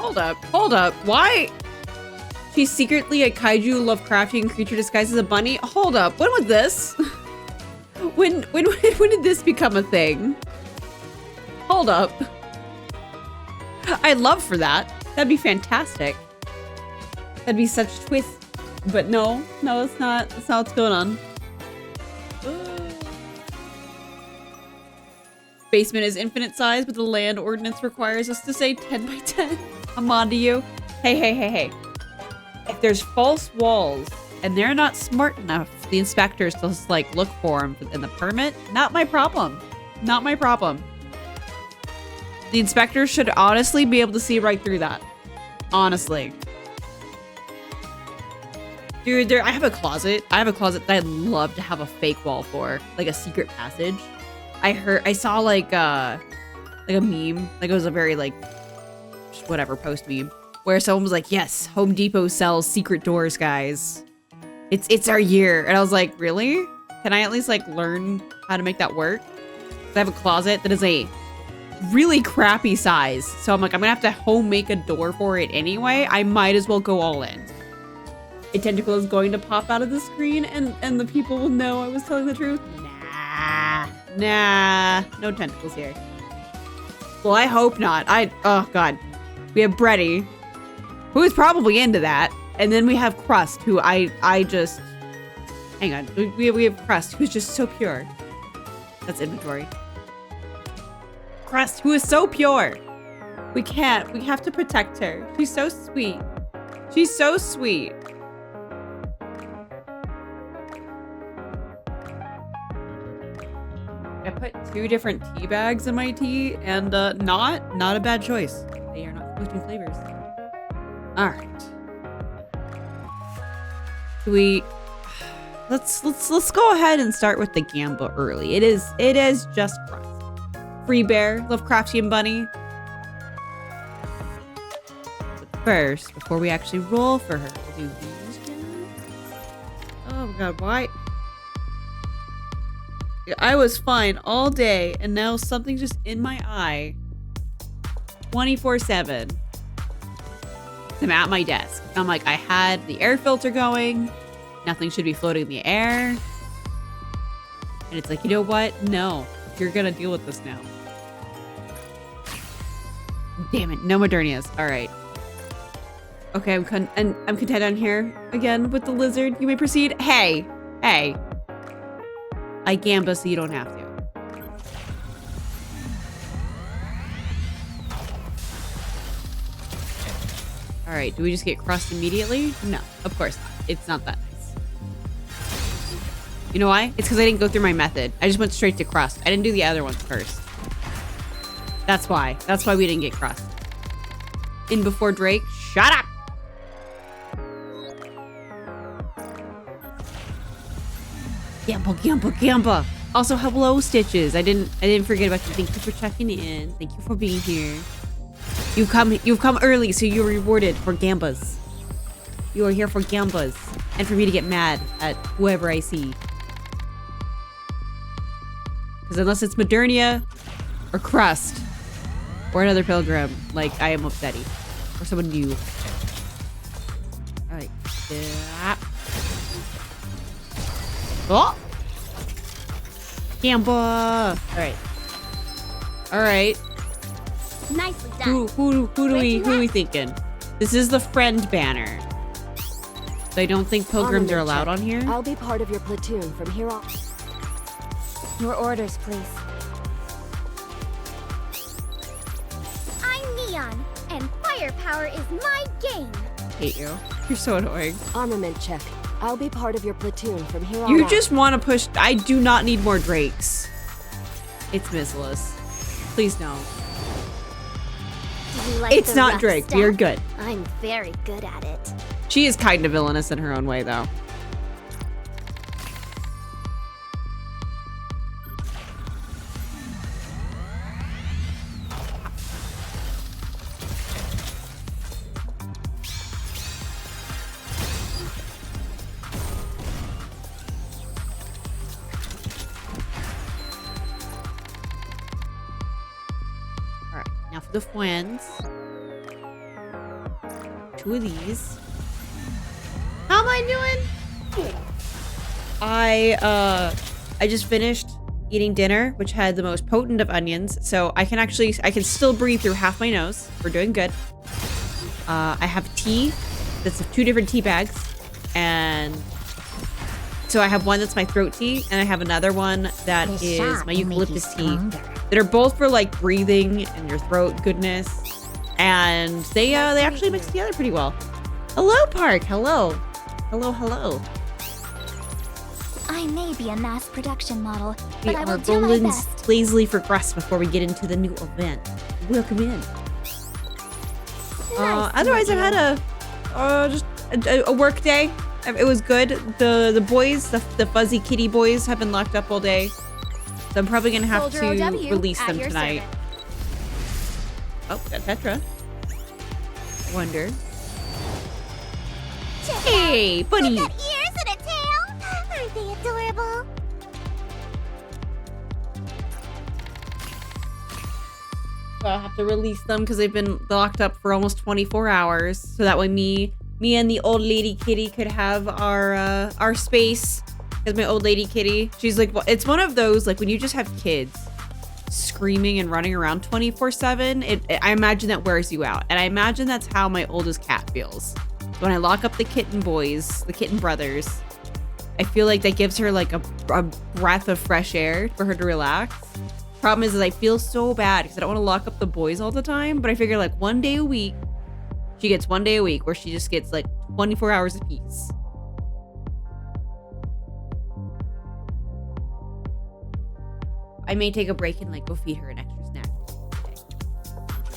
Hold up. Hold up. Why? She's secretly a kaiju Lovecraftian creature disguised as a bunny? Hold up. When was this? when did this become a thing? Hold up. I'd love for that. That'd be fantastic. That'd be such a twist. But no, it's not. That's not what's going on. Basement is infinite size, but the land ordinance requires us to say 10 by 10. I'm on to you. Hey. If there's false walls and they're not smart enough for the inspectors to just like look for them in the permit, not my problem. Not my problem. The inspectors should honestly be able to see right through that. Honestly. Dude, I have a closet. I have a closet that I'd love to have a fake wall for. Like a secret passage. I saw like a meme. Like it was a very like, whatever post meme. Where someone was like, yes, Home Depot sells secret doors, guys. It's our year. And I was like, really? Can I at least like learn how to make that work? I have a closet that is a really crappy size. So I'm like, I'm gonna have to home make a door for it anyway. I might as well go all in. A tentacle is going to pop out of the screen and the people will know I was telling the truth. Nah, no tentacles here. Well, I hope not. Oh God. We have Bready, who is probably into that. And then we have Crust, who I just, hang on. We have Crust, who's just so pure. That's inventory. Crust, who is so pure. We have to protect her. She's so sweet. She's so sweet. I put 2 different tea bags in my tea, and not a bad choice. They are not supposed to be flavors. All right. Let's go ahead and start with the Gamba early. It is just Crust. Free bear, Lovecraftian bunny. But first, before we actually roll for her, we'll do these guys. Oh my God, why? I was fine all day, and now something's just in my eye. 24/7. I'm at my desk. I'm like, I had the air filter going. Nothing should be floating in the air. And it's like, you know what? No, you're gonna deal with this now. Damn it, no Modernias. All right. Okay, I'm content on here again with the lizard. You may proceed. Hey. I Gamba so you don't have to. All right, do we just get Crust immediately? No, of course not. It's not that nice. You know why? It's because I didn't go through my method. I just went straight to Crust. I didn't do the other ones first. That's why. That's why we didn't get Crust. In before Drake. Shut up! Gamba. Also, hello, Stitches. I didn't forget about you. Thank you for checking in. Thank you for being here. You've come early, so you're rewarded for Gambas. You are here for Gambas. And for me to get mad at whoever I see. Because unless it's Modernia or Crust or another pilgrim, like I am upsetty. Or someone new. Alright. Oh! Gamba! Alright. Nicely done. Who are we thinking? This is the friend banner. So I don't think pilgrims are allowed on here. I'll be part of your platoon from here on. Your orders, please. I'm Neon, and firepower is my game. Hate you. You're so annoying. Armament check. I'll be part of your platoon from here on. You just want to push. I do not need more Drakes. It's missless. Please no. It's not Drake. You're good. I'm very good at it. She is kind of villainous in her own way, though. All right, now for the friends. 2 of these. How am I doing? I just finished eating dinner, which had the most potent of onions. So I can still breathe through half my nose. We're doing good. I have tea. That's 2 different tea bags. And so I have one that's my throat tea, and I have another one that is my eucalyptus tea. That are both for like breathing and your throat goodness. And they actually mix together pretty well. Hello, Park. Hello. Hello, hello. I may be a mass production model, We but I are will do my rolling best. lazily for Crust before we get into the new event. Welcome in. Nice to Otherwise, meet I've had just a work day. It was good. The boys, the fuzzy kitty boys, have been locked up all day, so I'm probably gonna have Soldier to OW release at them your tonight. service. Oh, got Tetra. Wonder. Check Hey, out. bunny. They've got ears and a tail. Aren't they adorable? So I'll have to release them because they've been locked up for almost 24 hours. So that way me and the old lady kitty could have our space. Because my old lady kitty, she's like, well, it's one of those, like when you just have kids screaming and running around 24/7, I imagine that wears you out. And I imagine that's how my oldest cat feels. So when I lock up the kitten boys, the kitten brothers, I feel like that gives her like a breath of fresh air for her to relax. Problem is I feel so bad because I don't want to lock up the boys all the time, but I figure like 1 day a week, she gets 1 day a week where she just gets like 24 hours apiece. I may take a break and like go feed her an extra snack.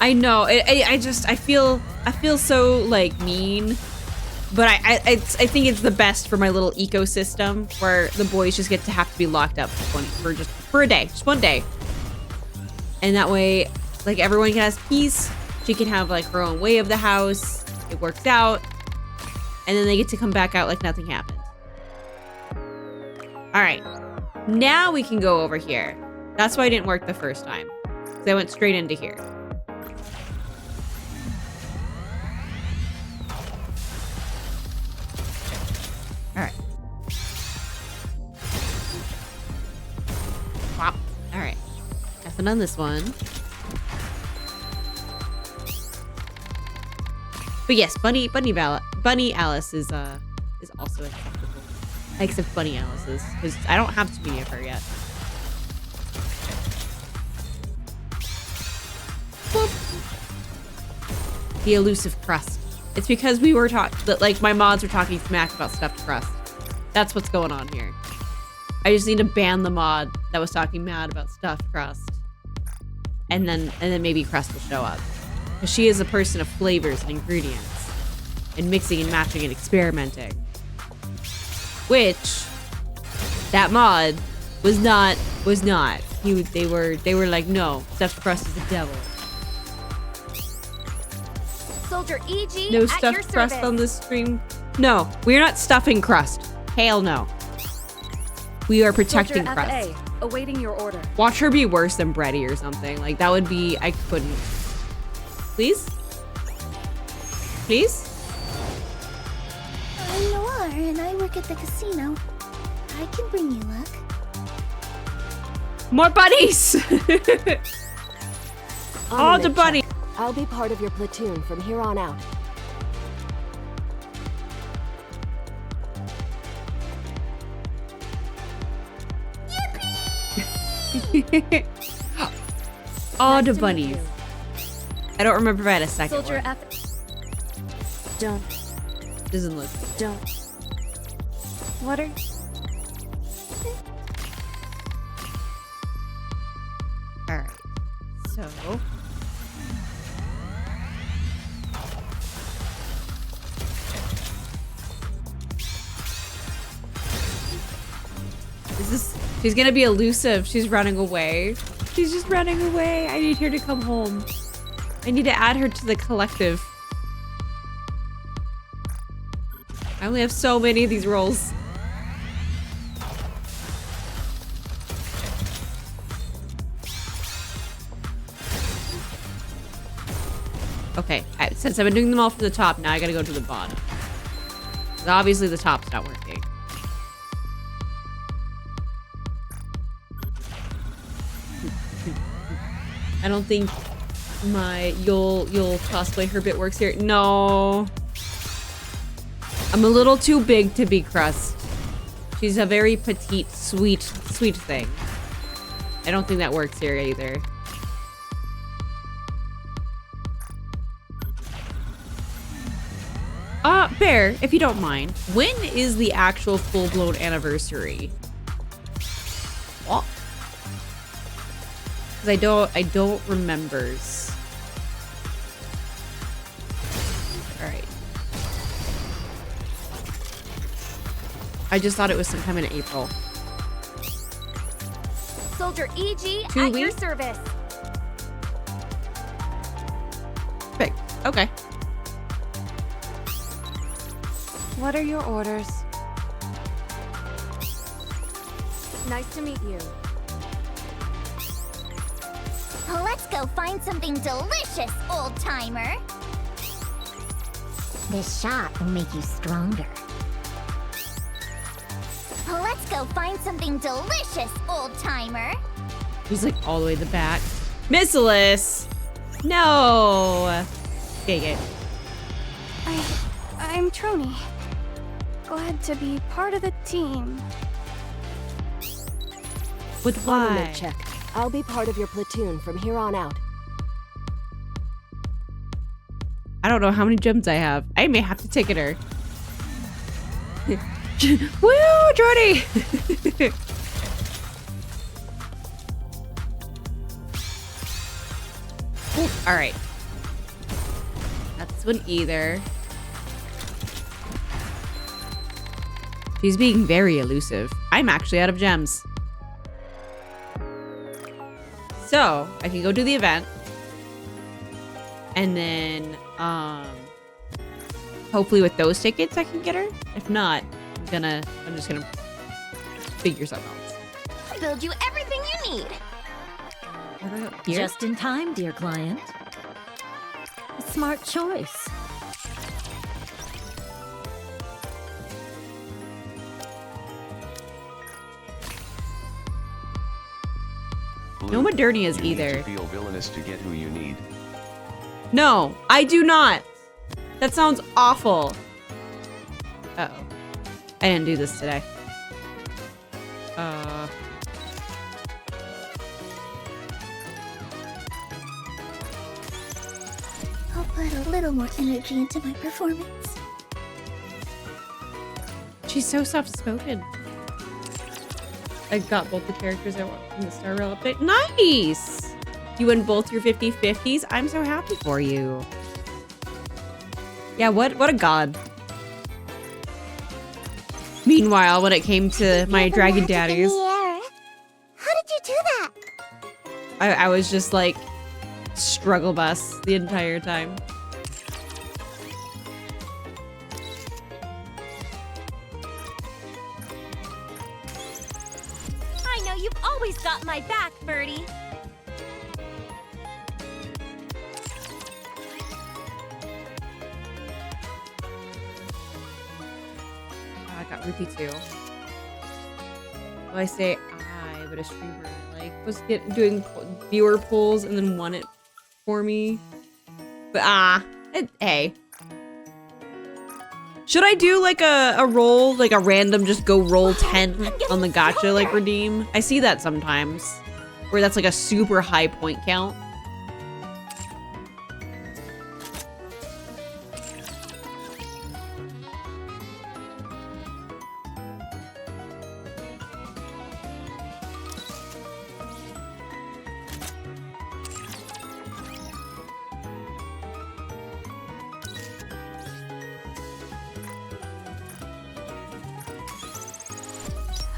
I know. I feel so like mean, but I think it's the best for my little ecosystem where the boys just get to have to be locked up for a day, just 1 day. And that way, like everyone can have peace. She can have like her own way of the house. It works out. And then they get to come back out like nothing happened. All right. Now we can go over here. That's why it didn't work the first time. So I went straight into here. All right. Wow. All right. Nothing on this one. But yes, Bunny Alice is also acceptable. I accept Bunny Alice's because I don't have too many of her yet. Boop. The elusive Crust. It's because we were like my mods were talking smack about stuffed Crust. That's what's going on here. I just need to ban the mod that was talking mad about stuffed Crust. And then maybe Crust will show up. Because she is a person of flavors and ingredients. And mixing and matching and experimenting. Which that mod was not. They were like, no, stuffed Crust is the devil. Soldier EG No at stuffed your Crust service. on this stream. No, we're not stuffing Crust. Hell no. We are protecting Soldier Crust. FA, awaiting your order. Watch her be worse than Bready or something. Like that would be. I couldn't. Please? Please? I'm Noir, and I work at the casino. I can bring you luck. More bunnies! All the bunnies! I'll be part of your platoon from here on out. All the Nice to meet bunnies. you. I don't remember if I had a second Soldier one. Don't. Doesn't look. Don't. Water. Alright. So. She's gonna be elusive. She's running away. She's just running away. I need her to come home. I need to add her to the collective. I only have so many of these rolls. Okay, since I've been doing them all from the top, now I gotta go to the bottom. Obviously the top's not working. I don't think my you'll cosplay her bit works here. No. I'm a little too big to be Crust. She's a very petite, sweet thing. I don't think that works here either. Bear, if you don't mind, when is the actual full-blown anniversary? What? Because I don't remembers. Alright. I just thought it was sometime in April. Soldier EG 2 at weeks? your service. Big. Okay. What are your orders? Nice to meet you. Let's go find something delicious, old-timer. This shot will make you stronger. Let's go find something delicious, old-timer. He's like all the way to the back. Missless! No! Dang it. I'm Trony. Glad to be part of the team. With why? Armament check. I'll be part of your platoon from here on out. I don't know how many gems I have. I may have to ticket her. Woo, Jordy! All right. That's one either. She's being very elusive. I'm actually out of gems. So, I can go do the event. And then, hopefully with those tickets I can get her. If not, I'm just gonna figure something else. Build you everything you need. What do I got here? Just in time, dear client. A smart choice. No Modernias you need either. to feel villainous to get who you need. No, I do not. That sounds awful. Uh-oh. I didn't do this today. I'll put a little more energy into my performance. She's so soft-spoken. I got both the characters I want from the Star Rail update. Nice! You win both your 50/50s. I'm so happy for you. Yeah, what a god. Meanwhile, when it came to my You're the dragon magic in daddies, the air. How did you do that? I was just like struggle bus the entire time. I know you've always got my back, Birdie. I got Ruthie too. Well, I say I, but a streamer like was doing viewer polls and then won it for me. But hey. Should I do like a roll, like a random just go roll 10 on the gacha like redeem? I see that sometimes, where that's like a super high point count.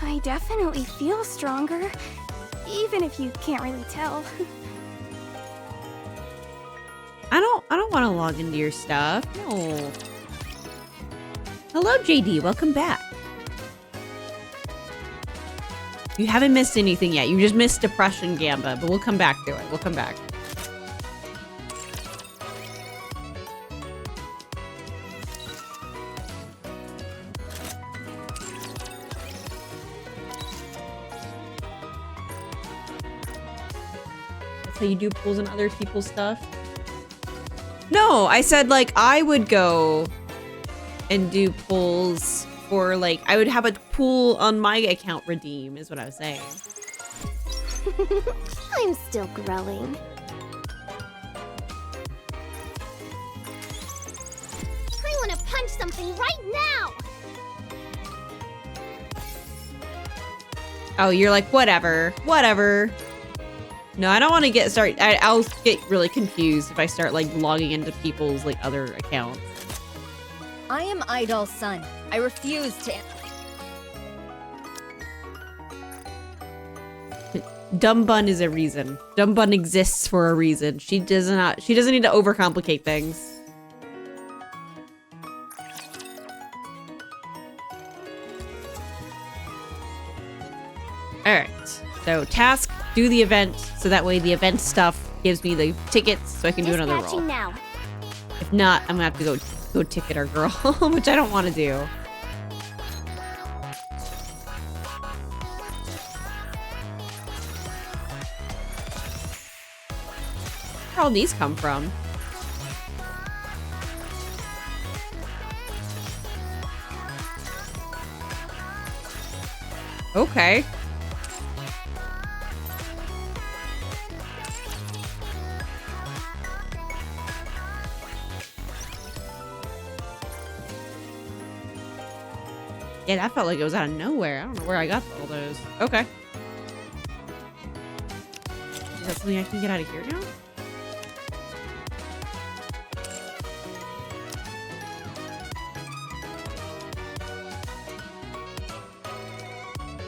I definitely feel stronger, even if you can't really tell. I don't want to log into your stuff. No. Hello, JD. Welcome back. You haven't missed anything yet. You just missed Depression Gamba, but we'll come back to it. We'll come back. how you do pulls and other people's stuff. No, I said like I would go and do pulls for like I would have a pool on my account redeem is what I was saying. I'm still growing. I want to punch something right now! Oh, you're like, whatever. No, I don't want to get started. I'll get really confused if I start like logging into people's like other accounts. I am Idol's son. I refuse to. Dumb Bun is a reason. Dumb Bun exists for a reason. She doesn't need to overcomplicate things. Alright. So task, do the event, so that way the event stuff gives me the tickets so I can do another roll. Dispatching now. If not, I'm gonna have to go ticket our girl, which I don't want to do. Where all these come from? Okay. Yeah, that felt like it was out of nowhere. I don't know where I got all those. Okay. Is that something I can get out of here now?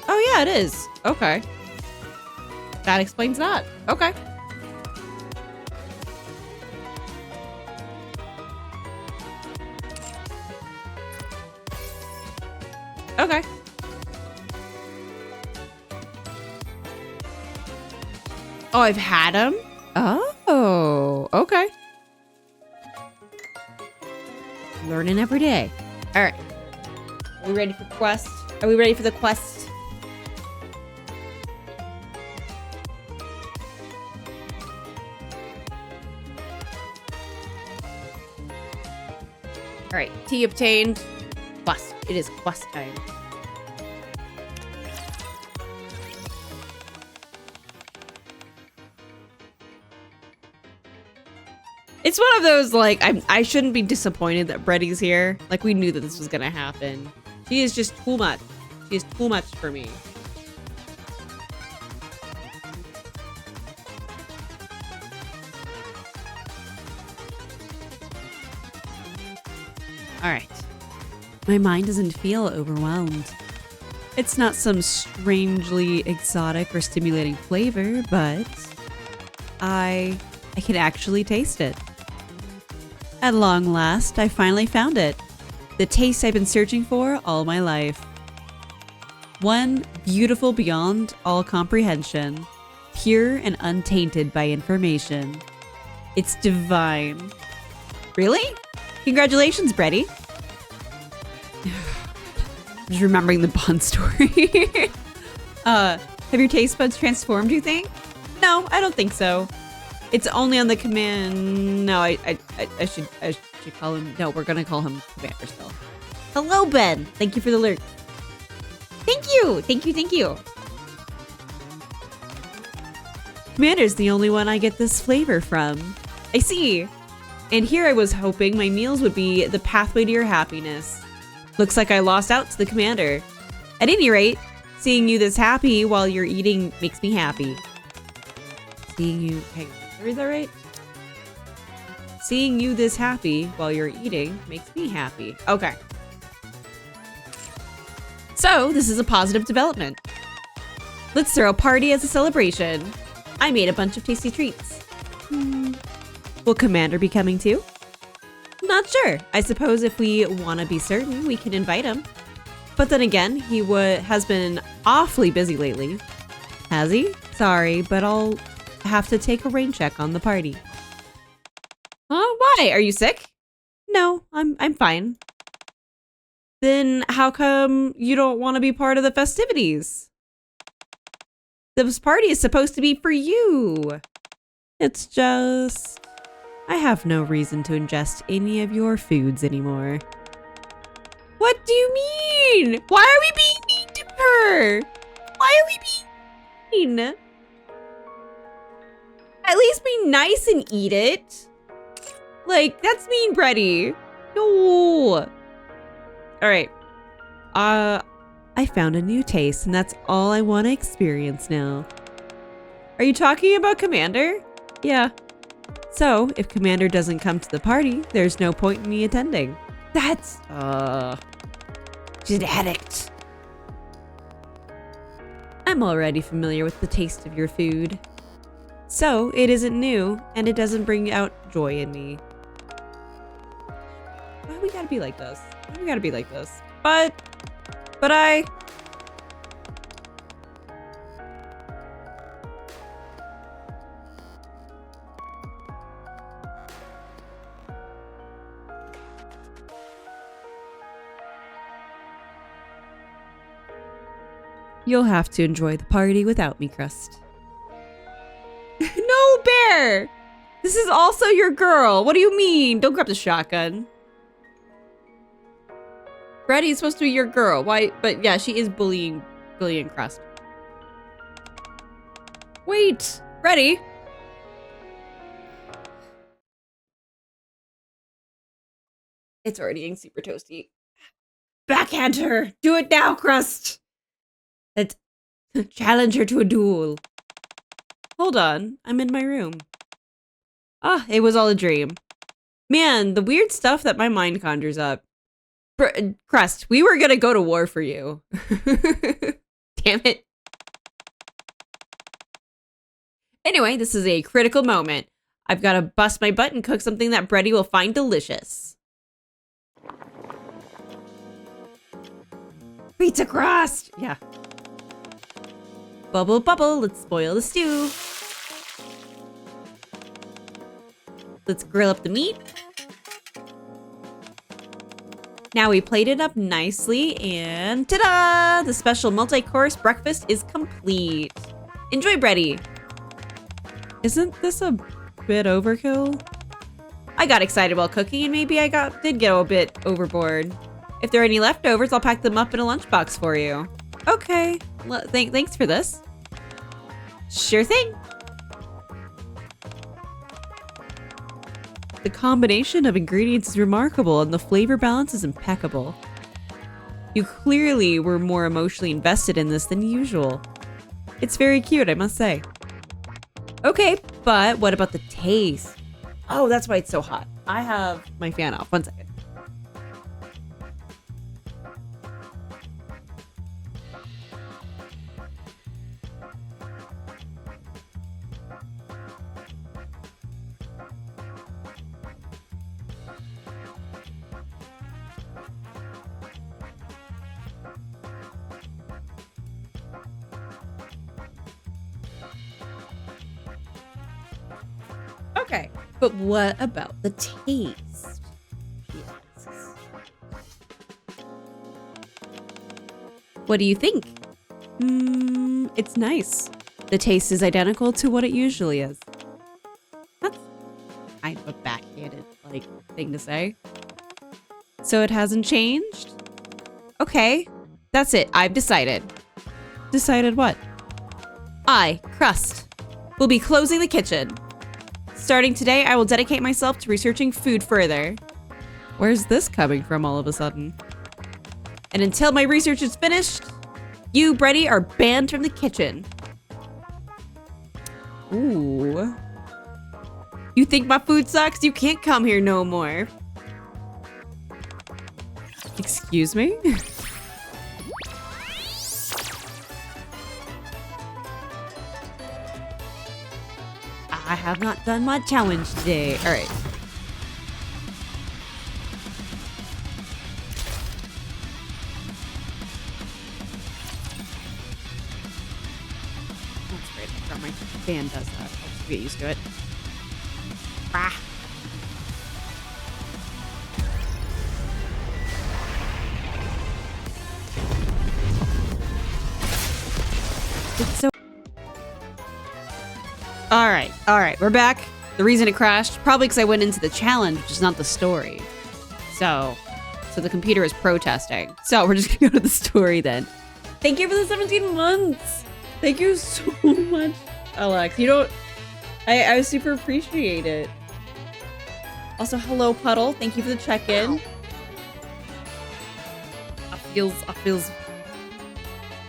Oh yeah, it is. Okay. That explains that. Okay. Okay. Oh, I've had them? Oh, okay. Learning every day. All right. Are we ready for quest? Are we ready for the quest? All right, tea obtained. Quest. It is quest time. It's one of those, like, I shouldn't be disappointed that Bready's here. Like, we knew that this was gonna happen. She is just too much. She is too much for me. Alright. My mind doesn't feel overwhelmed. It's not some strangely exotic or stimulating flavor, but I can actually taste it. At long last, I finally found it. The taste I've been searching for all my life. One beautiful beyond all comprehension, pure and untainted by information. It's divine. Really? Congratulations, Bready. Just remembering the Bun story. Have your taste buds transformed, you think? No, I don't think so. It's only on the command. No, I should call him. No, we're gonna call him Commander still. Hello, Ben. Thank you for the alert. Thank you. Thank you. Thank you. Commander's the only one I get this flavor from. I see. And here I was hoping my meals would be the pathway to your happiness. Looks like I lost out to the Commander. At any rate, seeing you this happy while you're eating makes me happy. Seeing you... Hang on. Is that right? Seeing you this happy while you're eating makes me happy. Okay. So, this is a positive development. Let's throw a party as a celebration. I made a bunch of tasty treats. Will Commander be coming too? Not sure. I suppose if we want to be certain, we can invite him. But then again, he has been awfully busy lately. Has he? Sorry, but I'll have to take a rain check on the party. Huh? Why? Are you sick? No, I'm fine. Then how come you don't want to be part of the festivities? This party is supposed to be for you. It's just... I have no reason to ingest any of your foods anymore. What do you mean? Why are we being mean to her? Why are we being mean? At least be nice and eat it. Like, that's mean, Bready. No. Alright. I found a new taste, and that's all I want to experience now. Are you talking about Commander? Yeah. So, if Commander doesn't come to the party, there's no point in me attending. That's, she's an addict. I'm already familiar with the taste of your food. So, it isn't new, and it doesn't bring out joy in me. Why we gotta be like this? Why we gotta be like this? But I... You'll have to enjoy the party without me, Crust. No, Bear! This is also your girl. What do you mean? Don't grab the shotgun. Bready is supposed to be your girl. Why? But yeah, she is bullying Crust. Wait, Bready. It's already getting super toasty. Backhand her. Do it now, Crust. Let's challenge her to a duel. Hold on, I'm in my room. Ah, it was all a dream. Man, the weird stuff that my mind conjures up. Crust, we were gonna go to war for you. Damn it. Anyway, this is a critical moment. I've got to bust my butt and cook something that Bready will find delicious. Pizza crust! Yeah. Bubble, bubble, let's spoil the stew. Let's grill up the meat. Now we plate it up nicely and ta-da! The special multi-course breakfast is complete. Enjoy, Bready. Isn't this a bit overkill? I got excited while cooking and maybe I did go a bit overboard. If there are any leftovers, I'll pack them up in a lunchbox for you. Okay, well, thanks for this. Sure thing. The combination of ingredients is remarkable and the flavor balance is impeccable. You clearly were more emotionally invested in this than usual. It's very cute, I must say. Okay, but what about the taste? Oh, that's why it's so hot. I have my fan off. 1 second. Okay, but what about the taste? Yes. What do you think? It's nice. The taste is identical to what it usually is. That's kind of a backhanded, thing to say. So it hasn't changed? Okay, that's it. I've decided. Decided what? I, Crust, will be closing the kitchen. Starting today, I will dedicate myself to researching food further. Where's this coming from all of a sudden? And until my research is finished, you, Bready, are banned from the kitchen. Ooh. You think my food sucks? You can't come here no more. Excuse me? I have not done my challenge today. All right. That's great. I forgot my fan does that. I'll just get used to it. Ah. It's so... All All right, we're back. The reason it crashed, probably because I went into the challenge, which is not the story. So the computer is protesting. So we're just gonna go to the story then. Thank you for the 17 months. Thank you so much, Alex. You don't, I super appreciate it. Also, hello, Puddle. Thank you for the check-in.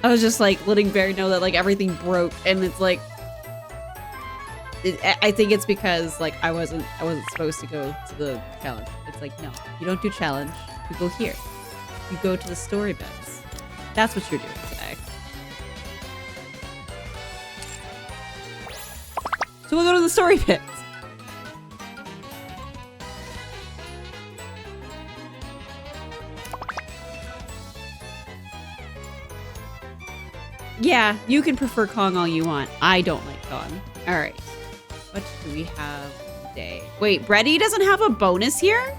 I was just like letting Barry know that like everything broke, and it's like, I think it's because like I wasn't supposed to go to the challenge. It's like, no, you don't do challenge. You go here. You go to the story bits. That's what you're doing today. So we'll go to the story bits. Yeah, you can prefer Kong all you want. I don't like Kong. All right. What do we have today? Wait, Bready doesn't have a bonus here?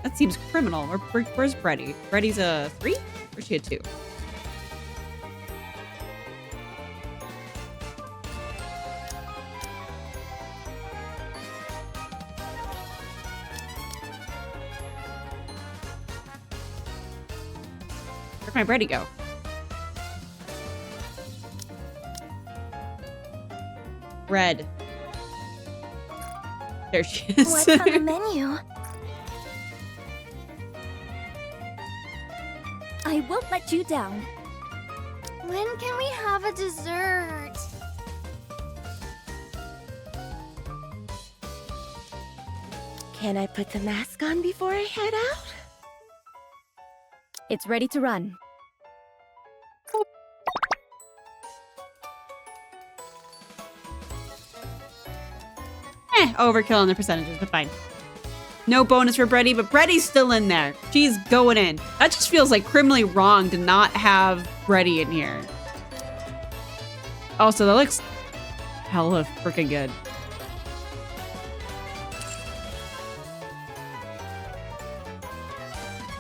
That seems criminal. Where's Bready? Bready's a 3? Or is she a 2? Where'd my Bready go? Red. There she is. What's on the menu? I won't let you down. When can we have a dessert? Can I put the mask on before I head out? It's ready to run. Overkill on the percentages, but fine. No bonus for Bready, but Bready's still in there. She's going in. That just feels like criminally wrong to not have Bready in here. Also, that looks hella freaking good.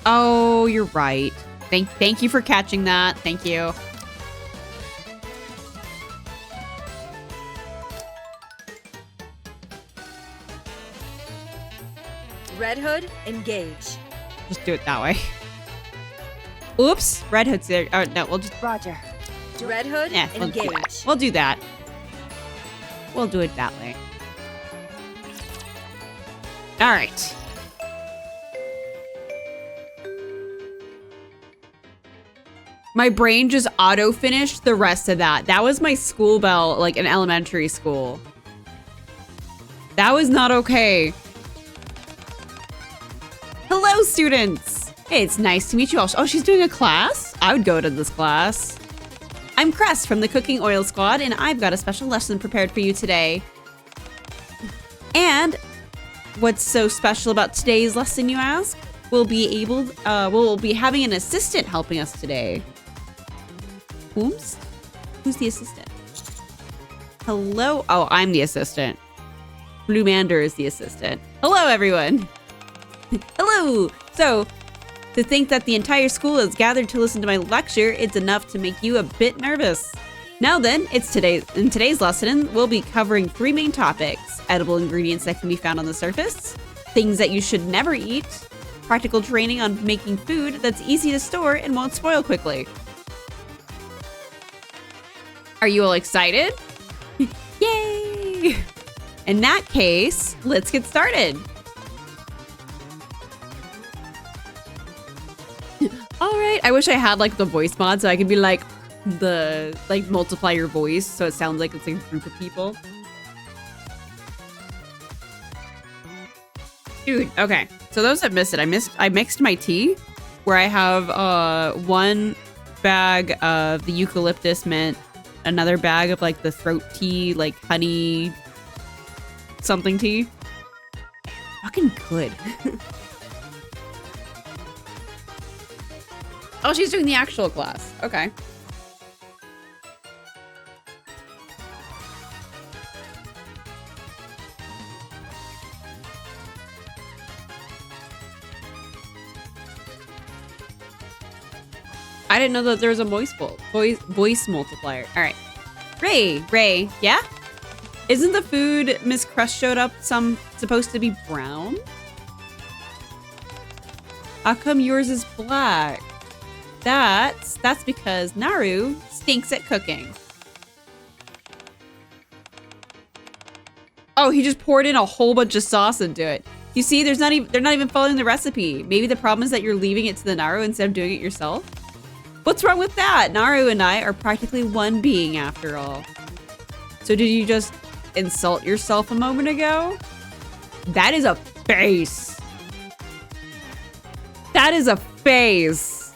Oh, you're right. Thank you for catching that. Thank you. Red Hood, engage. Just do it that way. Oops, Red Hood's there. Oh, no, we'll just... Roger. Red Hood, Yeah, we'll do engage. that. We'll do that. We'll do it that way. All right. My brain just auto-finished the rest of that. That was my school bell, like in elementary school. That was not okay. Hello, students. Hey, it's nice to meet you all. Oh, she's doing a class? I would go to this class. I'm Crust from the Cooking Oil Squad, and I've got a special lesson prepared for you today. And what's so special about today's lesson, you ask? We'll be having an assistant helping us today. Who's the assistant? Hello? Oh, I'm the assistant. Blumander is the assistant. Hello, everyone. Hello. So, to think that the entire school is gathered to listen to my lecture, it's enough to make you a bit nervous. Now then, in today's lesson, we'll be covering 3 main topics: edible ingredients that can be found on the surface, things that you should never eat, practical training on making food that's easy to store and won't spoil quickly. Are you all excited? Yay! In that case, let's get started. All right, I wish I had like the voice mod so I could be like multiply your voice so it sounds like it's a group of people. Dude, okay. So those that missed it, I mixed my tea where I have 1 bag of the eucalyptus mint, another bag of like the throat tea, like honey something tea. Fucking good. Oh, she's doing the actual class. Okay. I didn't know that there was a voice multiplier. All right. Ray, yeah? Isn't the food Miss Crust showed up supposed to be brown? How come yours is black? That's because Naru stinks at cooking. Oh, he just poured in a whole bunch of sauce into it. You see, they're not even following the recipe. Maybe the problem is that you're leaving it to the Naru instead of doing it yourself. What's wrong with that? Naru and I are practically one being after all. So did you just insult yourself a moment ago? That is a face. That is a face.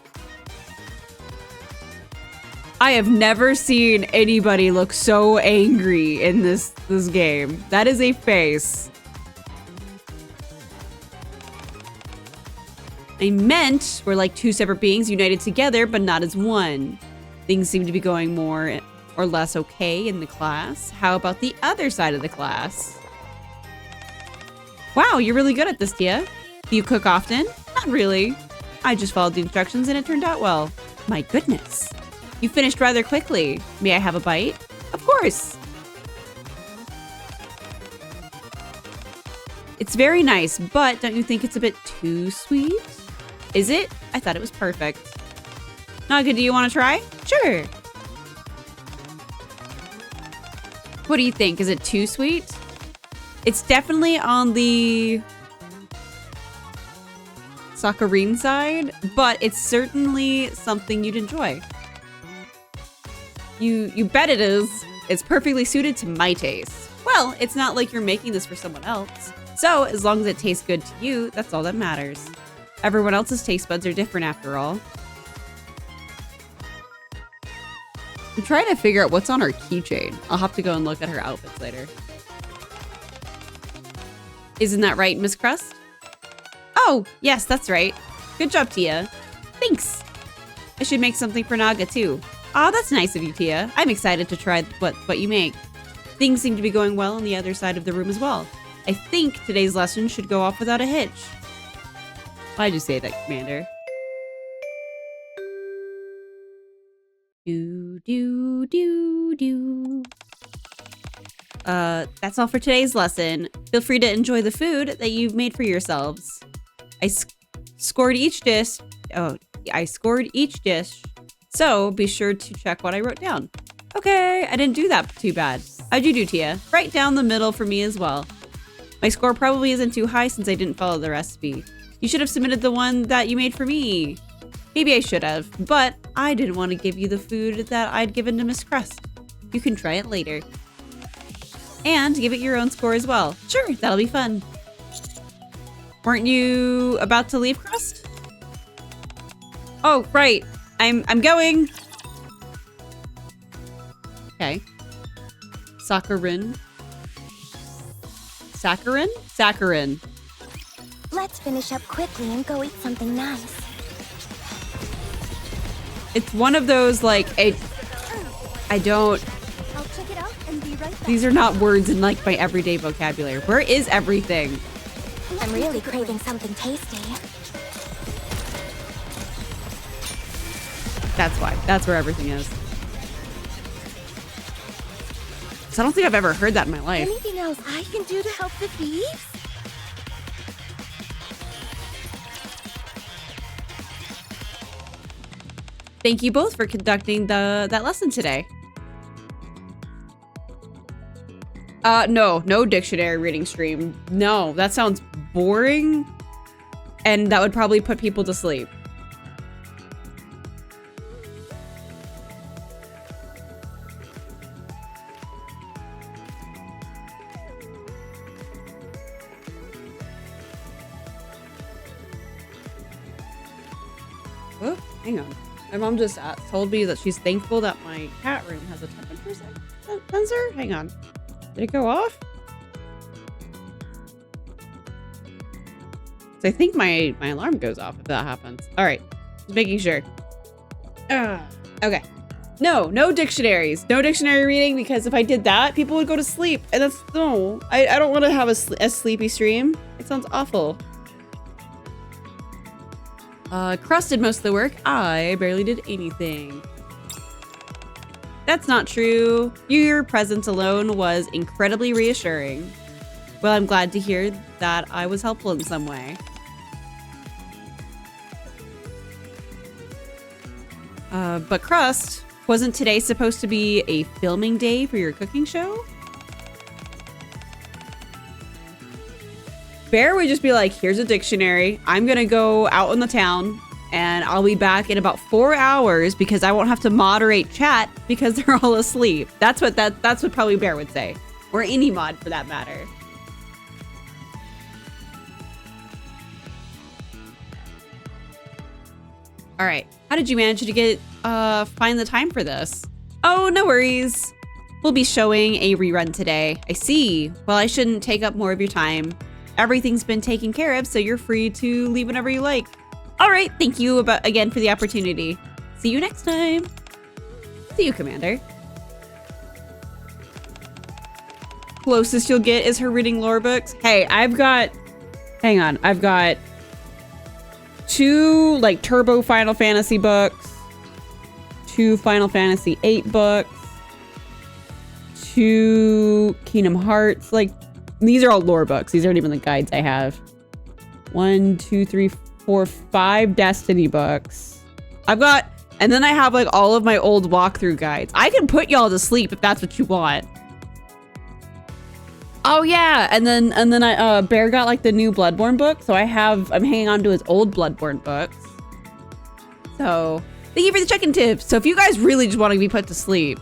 I have never seen anybody look so angry in this game. That is a face. I meant we're like two separate beings united together, but not as one. Things seem to be going more or less okay in the class. How about the other side of the class? Wow, you're really good at this, Tia. Do you cook often? Not really. I just followed the instructions and it turned out well. My goodness. You finished rather quickly. May I have a bite? Of course. It's very nice, but don't you think it's a bit too sweet? Is it? I thought it was perfect. Naga, do you want to try? Sure. What do you think? Is it too sweet? It's definitely on the saccharine side, but it's certainly something you'd enjoy. You bet it is. It's perfectly suited to my taste. Well, it's not like you're making this for someone else. So as long as it tastes good to you, that's all that matters. Everyone else's taste buds are different after all. I'm trying to figure out what's on her keychain. I'll have to go and look at her outfits later. Isn't that right, Miss Crust? Oh, yes, that's right. Good job, Tia. Thanks. I should make something for Naga too. Aw, that's nice of you, Tia. I'm excited to try what you make. Things seem to be going well on the other side of the room as well. I think today's lesson should go off without a hitch. Why'd you say that, Commander? That's all for today's lesson. Feel free to enjoy the food that you've made for yourselves. I scored each dish. Oh, I scored each dish. So be sure to check what I wrote down. Okay, I didn't do that too bad. How'd you do, Tia? Right down the middle for me as well. My score probably isn't too high since I didn't follow the recipe. You should have submitted the one that you made for me. Maybe I should have, but I didn't want to give you the food that I'd given to Miss Crust. You can try it later. And give it your own score as well. Sure, that'll be fun. Weren't you about to leave, Crust? Oh, right. I'm going. Okay. Saccharin. Saccharin? Saccharin. Let's finish up quickly and go eat something nice. It's one of those, like, I don't... I'll check it out and be right back. These are not words in, like, my everyday vocabulary. Where is everything? I'm really craving something tasty. That's why. That's where everything is. So I don't think I've ever heard that in my life. Anything else I can do to help the thieves? Thank you both for conducting that lesson today. No dictionary reading stream. No, that sounds boring. And that would probably put people to sleep. Oh, hang on. My mom just told me that she's thankful that my cat room has a temperature sensor. Hang on. Did it go off? So I think my alarm goes off if that happens. All right. Just making sure. Okay. No dictionaries. No dictionary reading, because if I did that, people would go to sleep. And that's, no. I don't want to have a sleepy stream. It sounds awful. Crust did most of the work. I barely did anything. That's not true. Your presence alone was incredibly reassuring. Well, I'm glad to hear that I was helpful in some way. But Crust, wasn't today supposed to be a filming day for your cooking show? Bear would just be like, here's a dictionary. I'm gonna go out in the town and I'll be back in about 4 hours because I won't have to moderate chat because they're all asleep. That's what probably Bear would say. Or any mod for that matter. All right, how did you manage to get find the time for this? Oh, no worries. We'll be showing a rerun today. I see. Well, I shouldn't take up more of your time. Everything's been taken care of, so you're free to leave whenever you like. All right, thank you again for the opportunity. See you next time. See you, Commander. Closest you'll get is her reading lore books. Hey, I've got 2 like Turbo Final Fantasy books, 2 Final Fantasy VIII books, 2 Kingdom Hearts. Like, these are all lore books. These aren't even the guides I have. 1, 2, 3, 4, 5 Destiny books. And then I have like all of my old walkthrough guides. I can put y'all to sleep if that's what you want. Oh yeah, and then Bear got like the new Bloodborne book, so I'm hanging on to his old Bloodborne books. So thank you for the check-in tips. So if you guys really just want to be put to sleep,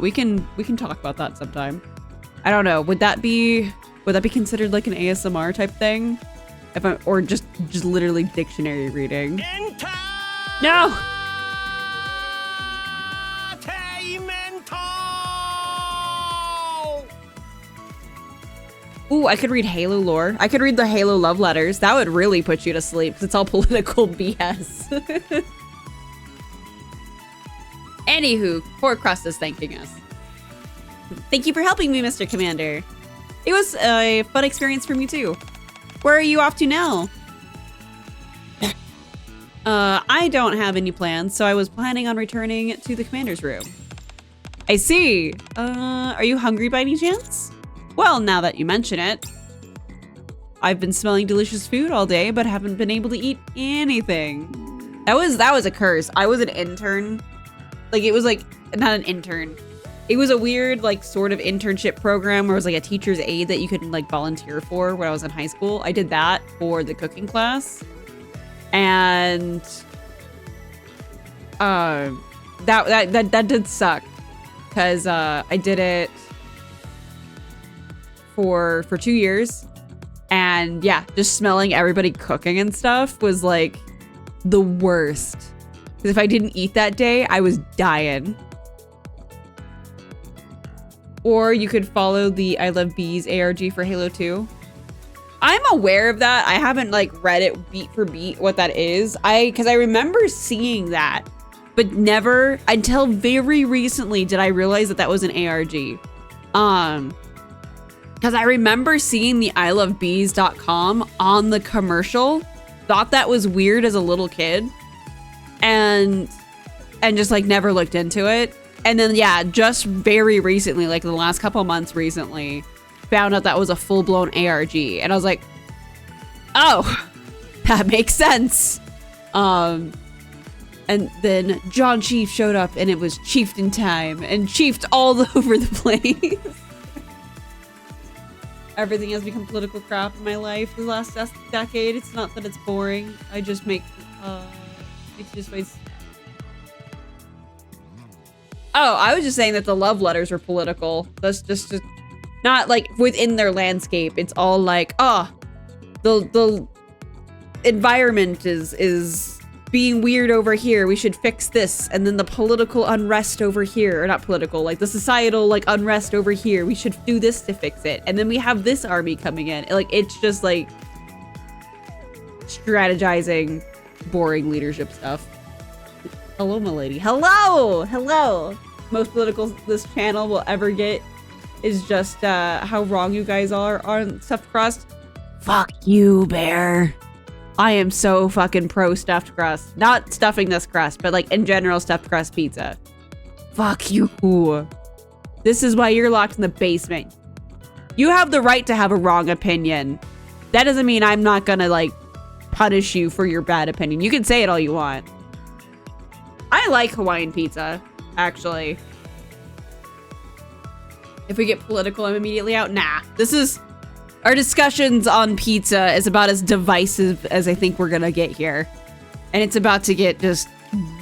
we can talk about that sometime. I don't know. Would that be considered like an ASMR type thing? Or just literally dictionary reading? No. Ooh, I could read Halo lore. I could read the Halo love letters. That would really put you to sleep because it's all political BS. Anywho, poor Crust is thanking us. Thank you for helping me, Mr. Commander. It was a fun experience for me too. Where are you off to now? I don't have any plans, so I was planning on returning to the commander's room. I see. Are you hungry by any chance? Well, now that you mention it, I've been smelling delicious food all day, but haven't been able to eat anything. That was a curse. I was an intern. Like, it was like, not an intern. It was a weird, like, sort of internship program where it was like a teacher's aide that you could like volunteer for when I was in high school. I did that for the cooking class. And that did suck because I did it for 2 years, and yeah, just smelling everybody cooking and stuff was like the worst. Because if I didn't eat that day, I was dying. Or you could follow the I Love Bees ARG for Halo 2. I'm aware of that. I haven't like read it beat for beat what that is. Because I remember seeing that, but never until very recently did I realize that that was an ARG. Because I remember seeing the ilovebees.com on the commercial, thought that was weird as a little kid, and just like never looked into it. And then yeah, just very recently, like in the last couple months recently, found out that was a full-blown ARG. And I was like, oh, that makes sense. And then John Chief showed up and it was chieftain time and chiefed all over the place. Everything has become political crap in my life the last decade. It's not that it's boring. I just make, Oh, I was just saying that the love letters were political. That's just not like within their landscape. It's all like, oh, the environment is being weird over here. We should fix this. And then the political unrest over here, or not political, like the societal like unrest over here. We should do this to fix it. And then we have this army coming in. Like, it's just like strategizing, boring leadership stuff. Hello, my lady. Hello! Hello! Most political this channel will ever get is just how wrong you guys are on stuffed crust. Fuck you, Bear. I am so fucking pro stuffed crust. Not stuffing this crust, but like in general stuffed crust pizza. Fuck you. This is why you're locked in the basement. You have the right to have a wrong opinion. That doesn't mean I'm not gonna, like, punish you for your bad opinion. You can say it all you want. I like Hawaiian pizza, actually. If we get political, I'm immediately out. Nah, this is... Our discussions on pizza is about as divisive as I think we're gonna get here. And it's about to get just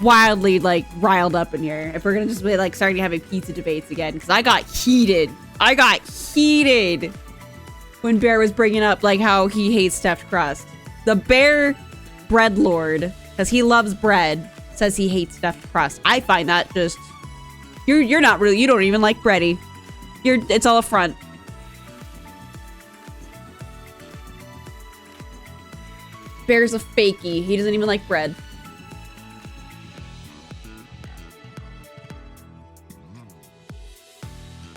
wildly, like, riled up in here. If we're gonna just be, like, starting having pizza debates again. Because I got heated. I got heated when Bear was bringing up, like, how he hates stuffed crust. The Bear bread lord, because he loves bread, says he hates stuffed crust. I find that just... You're not really... You don't even like Bready. It's all a front. Bear's a fakie. He doesn't even like bread.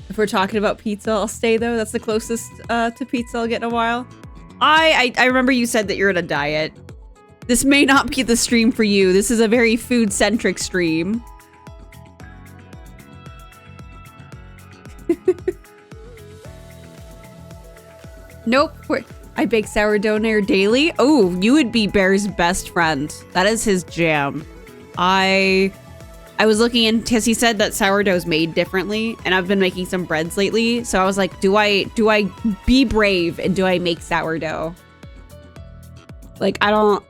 If we're talking about pizza, I'll stay though. That's the closest to pizza I'll get in a while. I remember you said that you're on a diet. This may not be the stream for you. This is a very food-centric stream. Nope. I bake sourdough near daily. Oh, you would be Bear's best friend. That is his jam. I was looking in because he said that sourdough is made differently, and I've been making some breads lately. So I was like, do I be brave and do I make sourdough? Like, I don't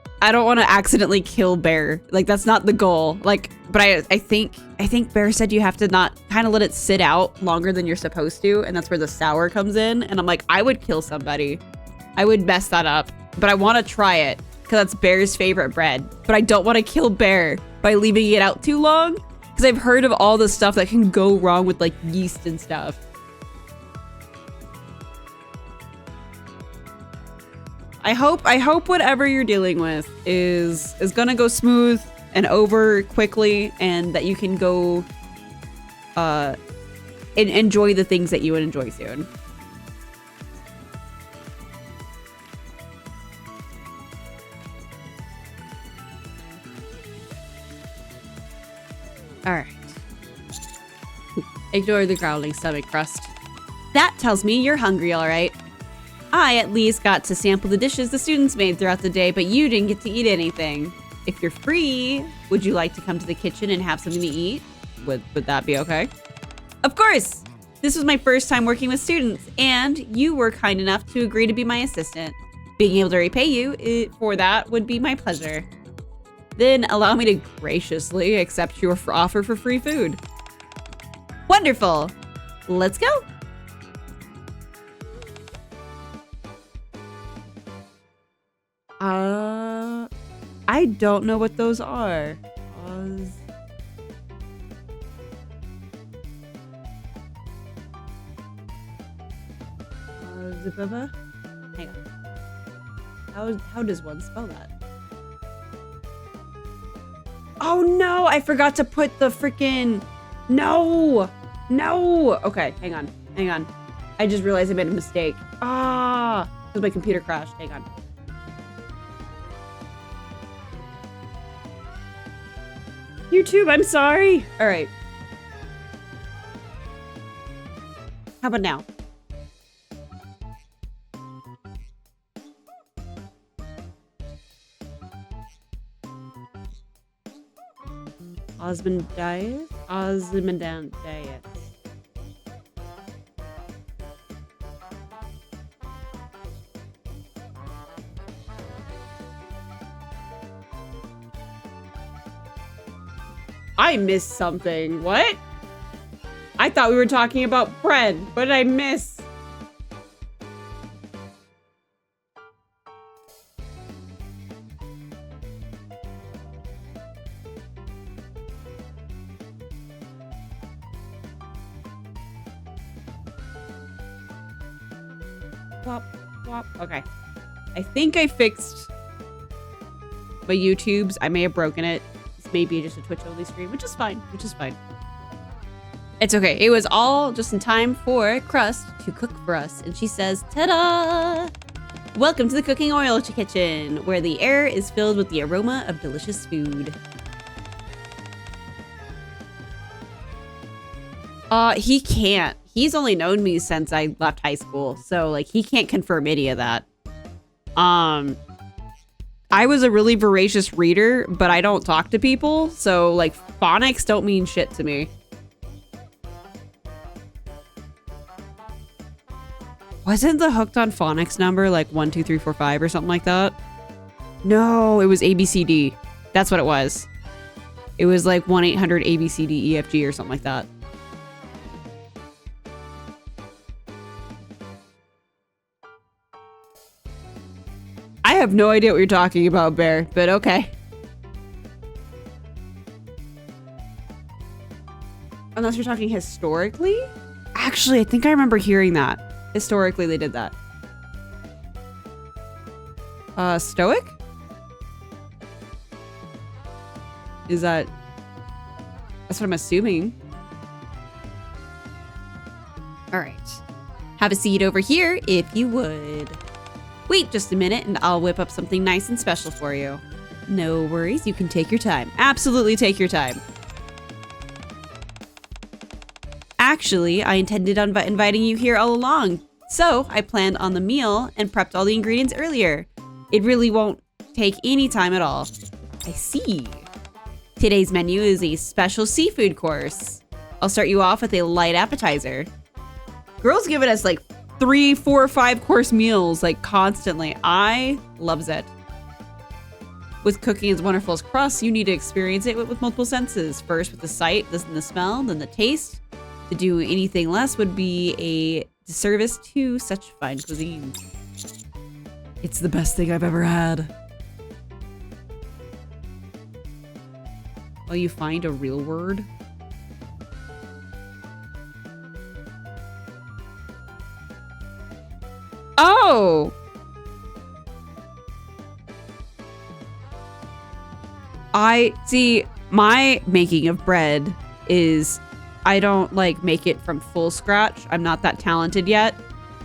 want to accidentally kill Bear. Like, that's not the goal. Like, but I think Bear said you have to not kind of let it sit out longer than you're supposed to, and that's where the sour comes in. And I'm like, I would kill somebody. I would mess that up, but I want to try it because that's Bear's favorite bread. But I don't want to kill Bear by leaving it out too long because I've heard of all the stuff that can go wrong with, like, yeast and stuff. I hope whatever you're dealing with is gonna go smooth and over quickly, and that you can go and enjoy the things that you would enjoy soon. Alright. Ignore the growling stomach, Crust. That tells me you're hungry, alright. I at least got to sample the dishes the students made throughout the day, but you didn't get to eat anything. If you're free, would you like to come to the kitchen and have something to eat? Would that be okay? Of course! This was my first time working with students, and you were kind enough to agree to be my assistant. Being able to repay you for that would be my pleasure. Then allow me to graciously accept your offer for free food. Wonderful! Let's go! I don't know what those are. Hang on. How does one spell that? Oh no! I forgot to put the freaking... No! No! Okay, hang on. Hang on. I just realized I made a mistake. Ah! Because my computer crashed. Hang on. YouTube, I'm sorry. All right. How about now? Osmondias? Osmondias. I missed something. What? I thought we were talking about bread. What did I miss? Wop, wop. Okay. I think I fixed my YouTubes. I may have broken it. Maybe just a Twitch only stream, which is fine. It's okay. It was all just in time for Crust to cook for us. And she says, ta-da! Welcome to the cooking oil kitchen, where the air is filled with the aroma of delicious food. He can't. He's only known me since I left high school, so like he can't confirm any of that. I was a really voracious reader, but I don't talk to people, so like phonics don't mean shit to me. Wasn't the hooked on phonics number like 1, 2, 3, 4, 5 or something like that? No, it was ABCD. That's what it was. It was like 1-800-ABCD-EFG or something like that. I have no idea what you're talking about, Bear, but okay. Unless you're talking historically? Actually, I think I remember hearing that. Historically, they did that. Stoic? Is that... That's what I'm assuming. All right. Have a seat over here if you would. Wait just a minute and I'll whip up something nice and special for you. No worries, you can take your time. Absolutely take your time. Actually, I intended on inviting you here all along. So I planned on the meal and prepped all the ingredients earlier. It really won't take any time at all. I see. Today's menu is a special seafood course. I'll start you off with a light appetizer. Girls giving us like 3, 4, 5 course meals like constantly. I loves it. With cooking as wonderful as Crust, you need to experience it with multiple senses. First with the sight, then the smell, then the taste. To do anything less would be a disservice to such fine cuisine. It's the best thing I've ever had. Will you find a real word? Oh! I see, my making of bread is I don't like make it from full scratch. I'm not that talented yet.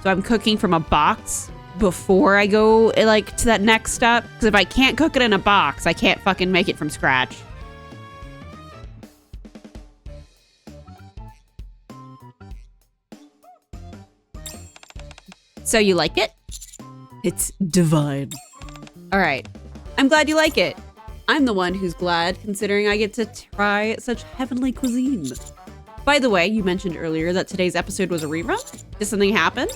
So I'm cooking from a box before I go like to that next step. Because if I can't cook it in a box, I can't fucking make it from scratch. So you like it? It's divine. All right. I'm glad you like it. I'm the one who's glad, considering I get to try such heavenly cuisine. By the way, you mentioned earlier that today's episode was a rerun. Did something happen?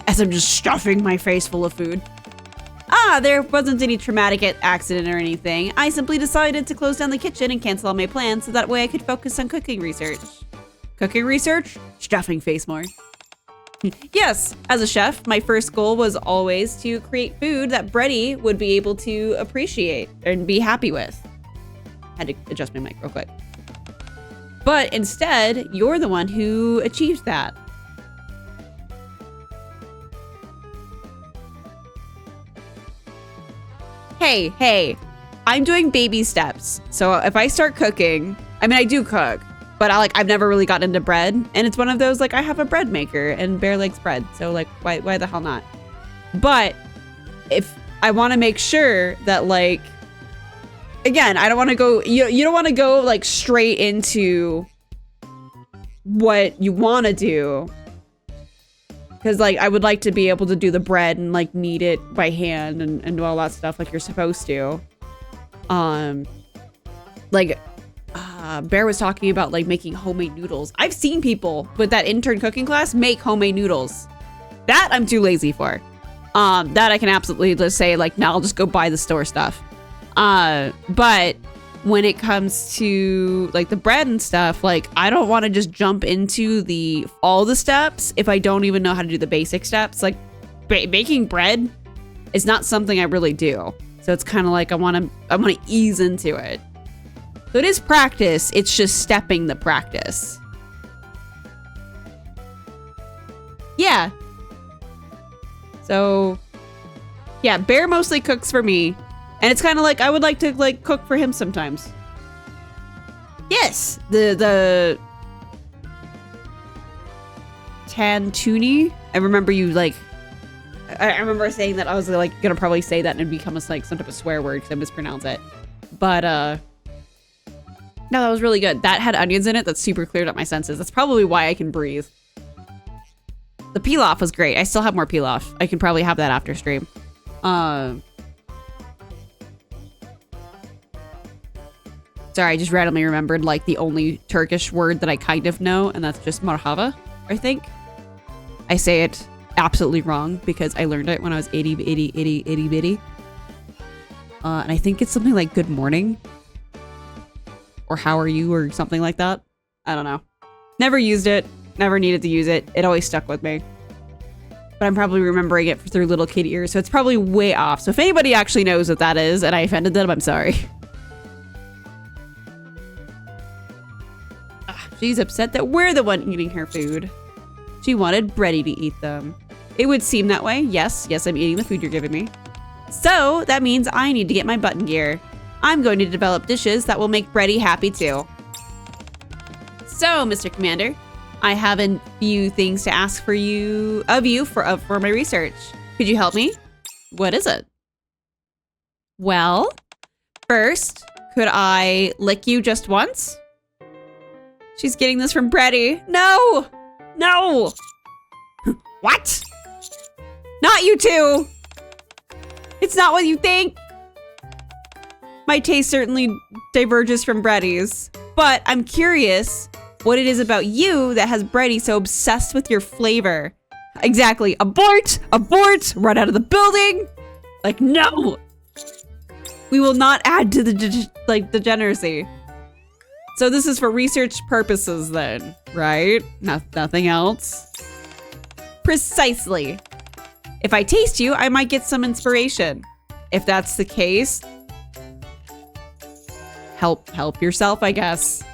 As I'm just stuffing my face full of food. Ah, there wasn't any traumatic accident or anything. I simply decided to close down the kitchen and cancel all my plans so that way I could focus on cooking research. Cooking research? Stuffing face more. Yes, as a chef, my first goal was always to create food that Bready would be able to appreciate and be happy with. Had to adjust my mic real quick. But instead, you're the one who achieved that. Hey, I'm doing baby steps. So if I start cooking, I mean, I do cook. But I've never really gotten into bread, and it's one of those, like, I have a bread maker, and Bear likes bread, so, like, why the hell not? But if I want to make sure that, like, again, I don't want to go, you don't want to go, like, straight into what you want to do, because, like, I would like to be able to do the bread and, like, knead it by hand and do all that stuff like you're supposed to. Bear was talking about like making homemade noodles. I've seen people with that intern cooking class make homemade noodles. That I'm too lazy for. That I can absolutely just say like, no, I'll just go buy the store stuff. But when it comes to like the bread and stuff, like I don't want to just jump into all the steps if I don't even know how to do the basic steps. Like baking bread is not something I really do. So it's kind of like I want to ease into it. So it is practice, it's just stepping the practice. Yeah. So, yeah, Bear mostly cooks for me. And it's kind of like, I would like to like cook for him sometimes. Yes, the Tantuni. I remember you like, I remember saying that I was like gonna probably say that and it'd become like some type of swear word because I mispronounce it. But No, that was really good. That had onions in it. That super cleared up my senses. That's probably why I can breathe. The pilaf was great. I still have more pilaf. I can probably have that after stream. Sorry, I just randomly remembered like the only Turkish word that I kind of know, and that's just marhaba, I think. I say it absolutely wrong because I learned it when I was itty bitty. And I think it's something like good morning. Or how are you or something like that. I don't know. Never used it. Never needed to use it. It always stuck with me. But I'm probably remembering it through little kid ears, so it's probably way off. So if anybody actually knows what that is and I offended them, I'm sorry. She's upset that we're the one eating her food. She wanted Bready to eat them. It would seem that way. Yes, I'm eating the food you're giving me. So that means I need to get my button gear. I'm going to develop dishes that will make Bready happy too. So, Mr. Commander, I have a few things to ask for my research. Could you help me? What is it? Well, first, could I lick you just once? She's getting this from Bready. No! No! What? Not you two! It's not what you think! My taste certainly diverges from Bready's, but I'm curious what it is about you that has Bready so obsessed with your flavor. Exactly. Abort! Abort! Run out of the building! Like, no! We will not add to the degeneracy. So this is for research purposes then, right? Nothing else? Precisely. If I taste you, I might get some inspiration. If that's the case, help yourself, I guess.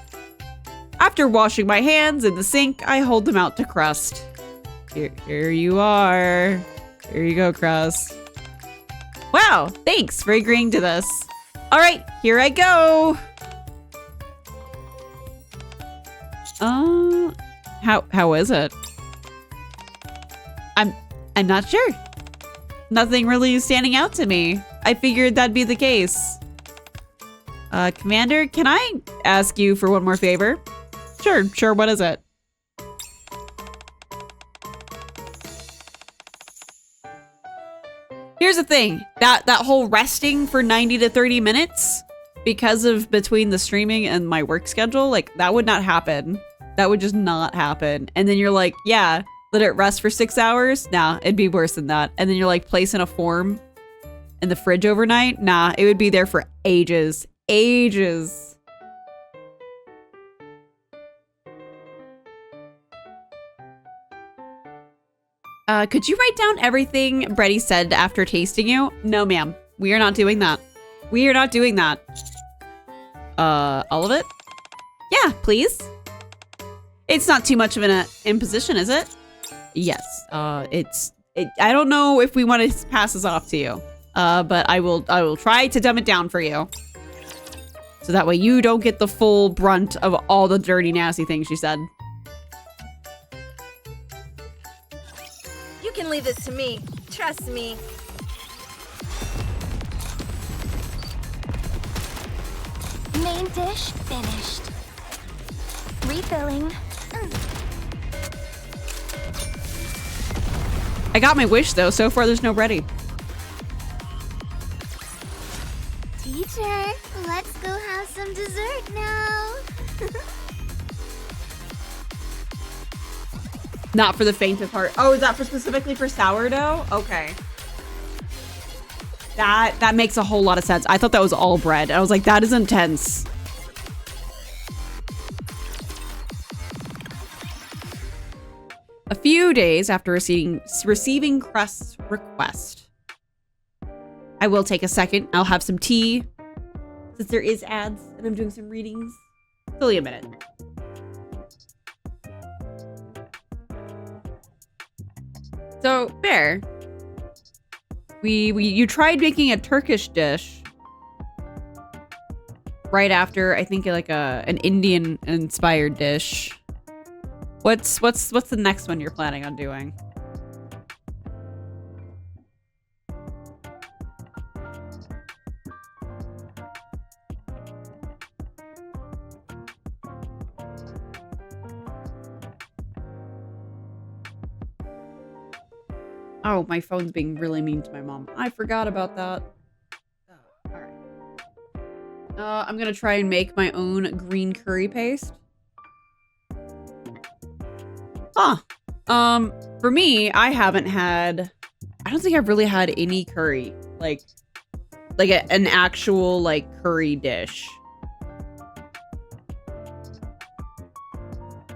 After washing my hands in the sink, I hold them out to Crust. Here you are. Here you go, Crust. Wow, thanks for agreeing to this. All right, here I go. How is it? I'm not sure. Nothing really is standing out to me. I figured that'd be the case. Commander, can I ask you for one more favor? Sure, what is it? Here's the thing, that whole resting for 90 to 30 minutes, because of between the streaming and my work schedule, like, that would not happen. That would just not happen. And then you're like, yeah, let it rest for 6 hours? Nah, it'd be worse than that. And then you're like placing a form in the fridge overnight? Nah, it would be there for ages. Ages. Could you write down everything Bready said after tasting you? No, ma'am. We are not doing that. We are not doing that. All of it? Yeah, please. It's not too much of an imposition, is it? Yes. I don't know if we want to pass this off to you. But I will try to dumb it down for you. So that way you don't get the full brunt of all the dirty, nasty things she said. You can leave this to me. Trust me. Main dish finished. Refilling. I got my wish though. So far there's no Bready. Teacher, let's go have some dessert now. Not for the faint of heart. Oh, is that specifically for sourdough? Okay. That makes a whole lot of sense. I thought that was all bread. I was like, that is intense. A few days after receiving Crust's request, I will take a second. I'll have some tea, since there is ads and I'm doing some readings. It's only a minute. So, Bear, you tried making a Turkish dish right after, I think, like an Indian-inspired dish. What's the next one you're planning on doing? Oh, my phone's being really mean to my mom. I forgot about that. Oh, all right. I'm gonna try and make my own green curry paste. Huh. For me, I don't think I've really had any curry. Like an actual, like, curry dish.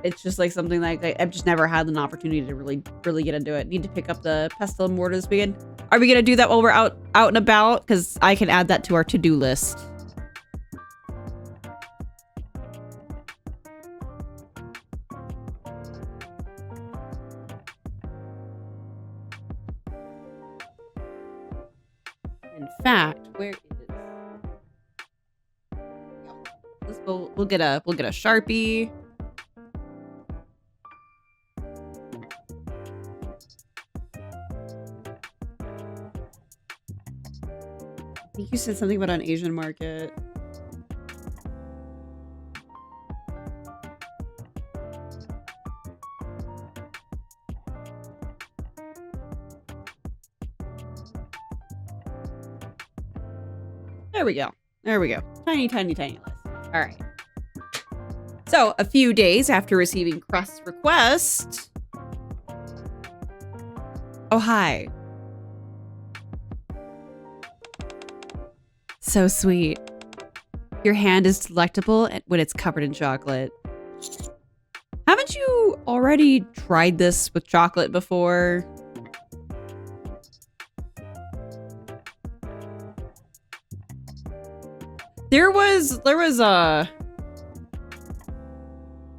It's just like something like I've just never had an opportunity to really get into it. Need to pick up the pestle and mortar this weekend. Are we gonna do that while we're out and about? Because I can add that to our to-do list. In fact, where is this? We'll get a Sharpie. I think you said something about an Asian market. There we go. There we go. Tiny, tiny, tiny list. All right. So, a few days after receiving Crust's request. Oh, hi. So sweet. Your hand is delectable when it's covered in chocolate. Haven't you already tried this with chocolate before?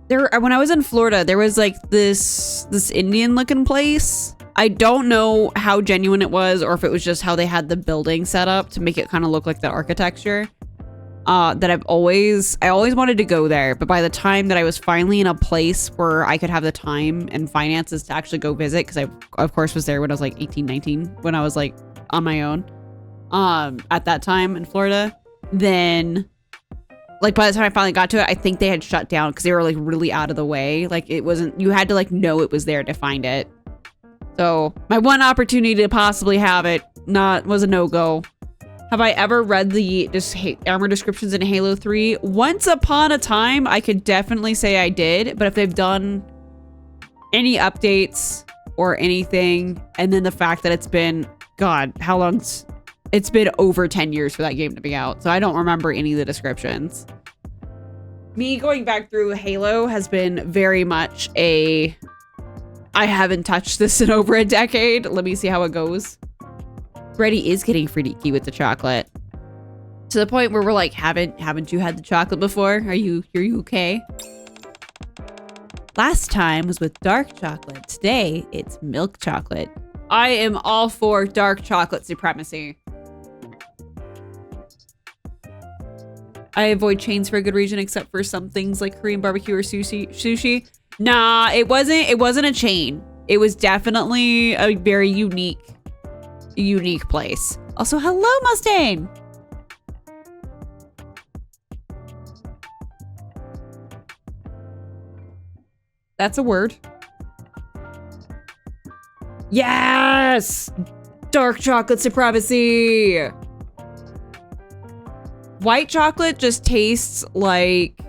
When I was in Florida, there was like this Indian looking place. I don't know how genuine it was or if it was just how they had the building set up to make it kind of look like the architecture. That I always wanted to go there, but by the time that I was finally in a place where I could have the time and finances to actually go visit, because I of course was there when I was like 18, 19, when I was like on my own at that time in Florida, then like by the time I finally got to it, I think they had shut down because they were like really out of the way. Like it wasn't, you had to like know it was there to find it. So my one opportunity to possibly have it was a no-go. Have I ever read the armor descriptions in Halo 3? Once upon a time, I could definitely say I did, but if they've done any updates or anything, and then the fact that it's been, God, how long? It's been over 10 years for that game to be out, so I don't remember any of the descriptions. Me going back through Halo has been very much I haven't touched this in over a decade. Let me see how it goes. Bready is getting freaky with the chocolate. To the point where we're like, haven't you had the chocolate before? Are you okay? Last time was with dark chocolate. Today, it's milk chocolate. I am all for dark chocolate supremacy. I avoid chains for a good reason, except for some things like Korean barbecue or sushi. Nah, it wasn't a chain. It was definitely a very unique place. Also, hello, Mustang. That's a word. Yes! Dark chocolate supremacy! White chocolate just tastes like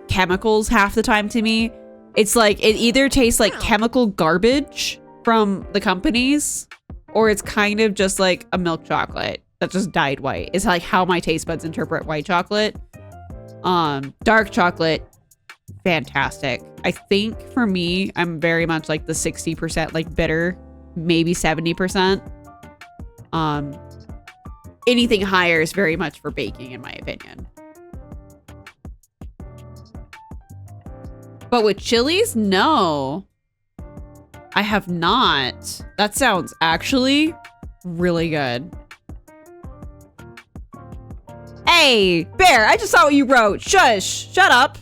chemicals half the time to me. It's like, it either tastes like chemical garbage from the companies, or it's kind of just like a milk chocolate that just dyed white. It's like how my taste buds interpret white chocolate. Dark chocolate, fantastic. I think for me, I'm very much like the 60% like bitter, maybe 70%. Anything higher is very much for baking, in my opinion. But with chilies, no. I have not. That sounds actually really good. Hey, Bear, I just saw what you wrote. Shush, shut up.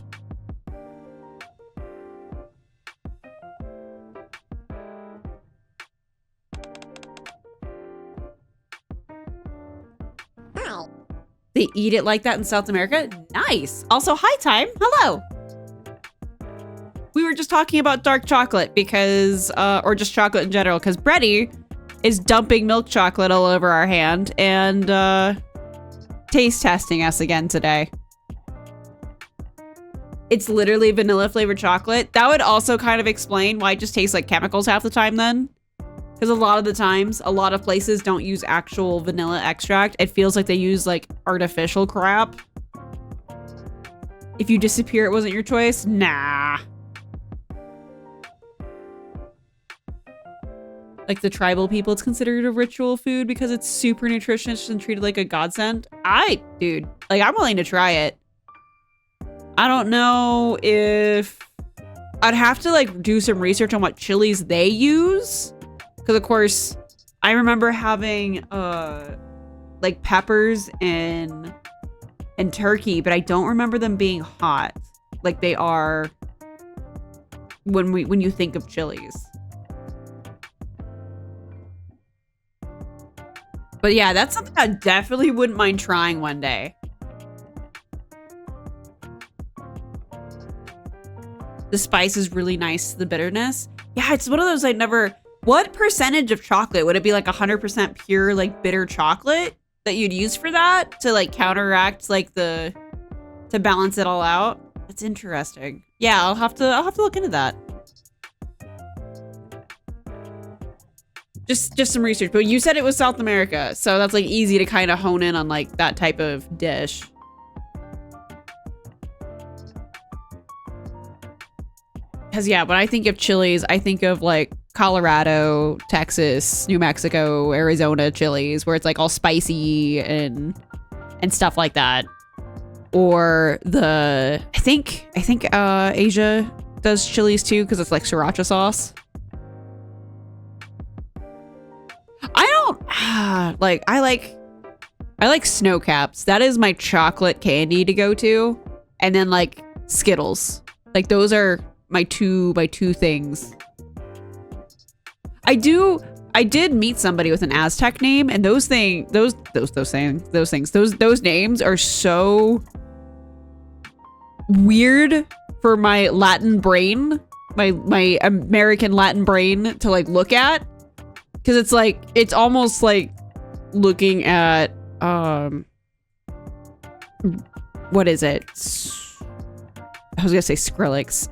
They eat it like that in South America? Nice. Also, hi, Time. Hello. we were just talking about dark chocolate because, or just chocolate in general, because Bready is dumping milk chocolate all over our hand and taste testing us again today. It's literally vanilla flavored chocolate. That would also kind of explain why it just tastes like chemicals half the time then. Because a lot of the times, a lot of places don't use actual vanilla extract. It feels like they use like artificial crap. If you disappear, it wasn't your choice. Nah. Like the tribal people, it's considered a ritual food because it's super nutritious and treated like a godsend. Dude, like I'm willing to try it. I don't know if I'd have to like do some research on what chilies they use. Because of course, I remember having like peppers and turkey, but I don't remember them being hot like they are when you think of chilies. But yeah, that's something I definitely wouldn't mind trying one day. The spice is really nice to the bitterness. Yeah, it's one of those I'd never... What percentage of chocolate? Would it be like 100% pure, like bitter chocolate that you'd use for that? To like counteract like to balance it all out? That's interesting. Yeah, I'll have to look into that. Just some research. But you said it was South America, so that's like easy to kind of hone in on like that type of dish. Because yeah, when I think of chilies, I think of like Colorado, Texas, New Mexico, Arizona chilies, where it's like all spicy and stuff like that. Or I think Asia does chilies too, because it's like sriracha sauce. I like snow caps. That is my chocolate candy to go to. And then like Skittles. Like those are my two things. I did meet somebody with an Aztec name, and those names are so weird for my Latin brain, my American Latin brain to like look at. Cause it's almost like looking at, what is it? I was gonna say Skrillex.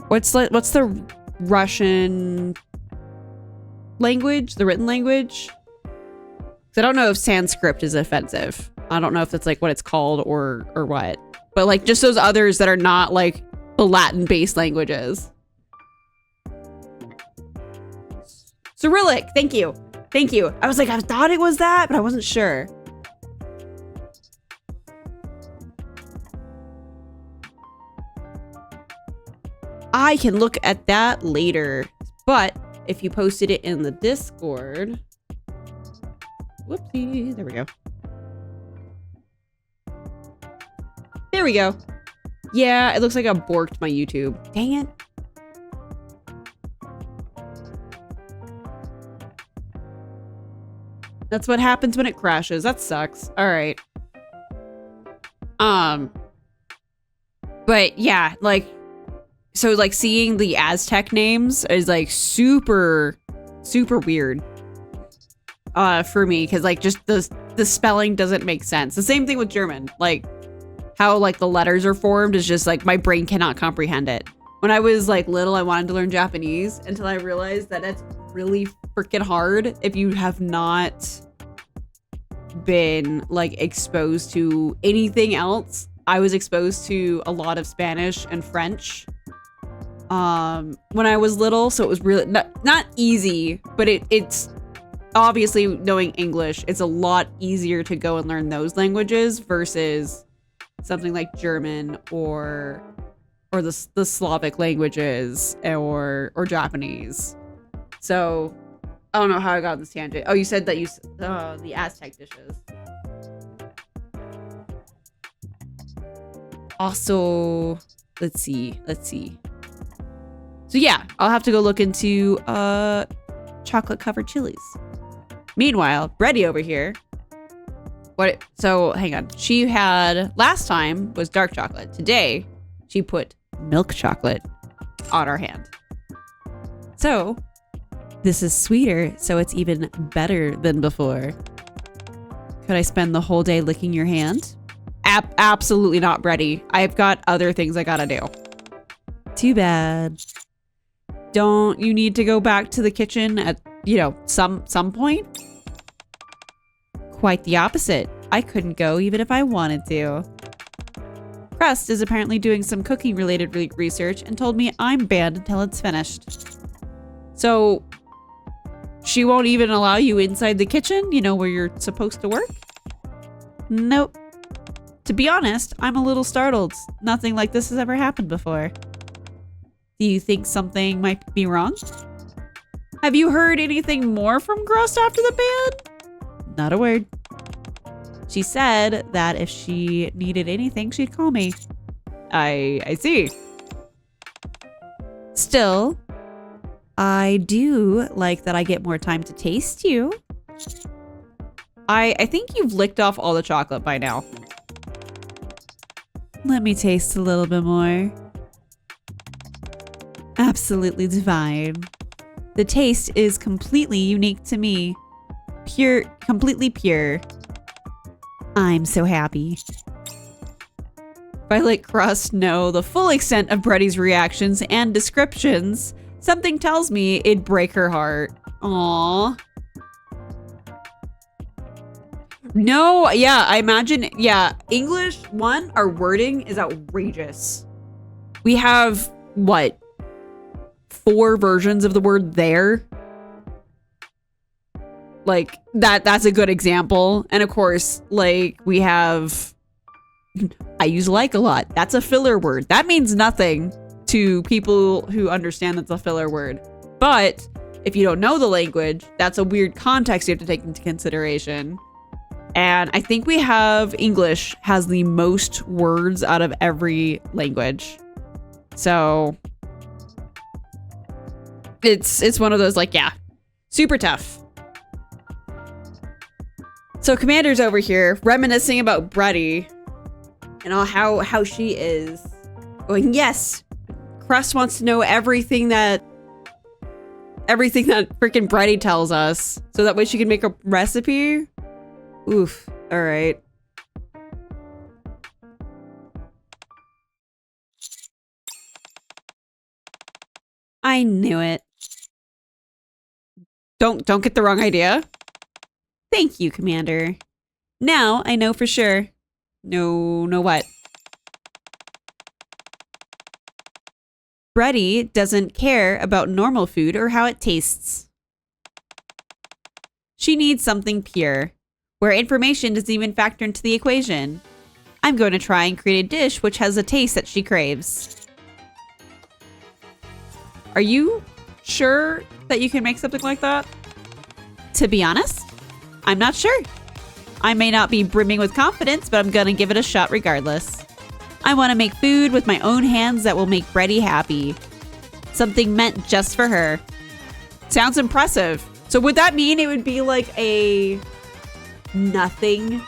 What's the Russian language? The written language? I don't know if Sanskrit is offensive. I don't know if that's like what it's called or what. But like just those others that are not like the Latin-based languages. Cyrillic, thank you. Thank you. I was like, I thought it was that, but I wasn't sure. I can look at that later, but if you posted it in the Discord, whoopsie, there we go. There we go. Yeah, it looks like I borked my YouTube. Dang it. That's what happens when it crashes. That sucks. All right. But yeah, like, so like seeing the Aztec names is like super weird for me, because like just the spelling doesn't make sense. The same thing with German, like how like the letters are formed is just like my brain cannot comprehend it. When I was like little, I wanted to learn Japanese until I realized that it's really freaking hard if you have not been like exposed to anything else. I was exposed to a lot of Spanish and French when I was little, so it was really not easy, but it's obviously knowing English, it's a lot easier to go and learn those languages versus something like German or the Slavic languages or Japanese. So I don't know how I got on this tangent. Oh, you said that the Aztec dishes. Also, let's see. So yeah, I'll have to go look into chocolate covered chilies. Meanwhile, Bready over here. So hang on. She had last time was dark chocolate. Today, she put milk chocolate on our hand. So this is sweeter, so it's even better than before. Could I spend the whole day licking your hand? Absolutely not, Bready. I've got other things I gotta do. Too bad. Don't you need to go back to the kitchen at, you know, some point? Quite the opposite. I couldn't go even if I wanted to. Crust is apparently doing some cooking related research and told me I'm banned until it's finished. So she won't even allow you inside the kitchen, you know, where you're supposed to work? Nope. To be honest, I'm a little startled. Nothing like this has ever happened before. Do you think something might be wrong? Have you heard anything more from Crust after the ban? Not a word. She said that if she needed anything, she'd call me. I see. Still, I do like that I get more time to taste you. I think you've licked off all the chocolate by now. Let me taste a little bit more. Absolutely divine. The taste is completely unique to me. Pure, completely pure. I'm so happy. If I let Crust know the full extent of Bready's reactions and descriptions, something tells me it'd break her heart. Aww. No, yeah, I imagine, yeah, English, one, our wording is outrageous. We have, what, 4 versions of the word there? Like, that's a good example. And of course, like, we have, I use like a lot. That's a filler word. That means nothing to people who understand that's a filler word. But if you don't know the language, that's a weird context you have to take into consideration. And I think we have English has the most words out of every language. So it's one of those, like, yeah, super tough. So Commander's over here reminiscing about Bready and all how she is. Going, yes, Crust wants to know everything that freaking Bready tells us, so that way she can make a recipe. Oof. All right. I knew it. Don't get the wrong idea. Thank you, Commander. Now I know for sure. No what? Bready doesn't care about normal food or how it tastes. She needs something pure, where information doesn't even factor into the equation. I'm going to try and create a dish which has a taste that she craves. Are you sure that you can make something like that? To be honest, I'm not sure. I may not be brimming with confidence, but I'm gonna give it a shot regardless. I want to make food with my own hands that will make Bready happy. Something meant just for her. Sounds impressive. So would that mean it would be like a nothing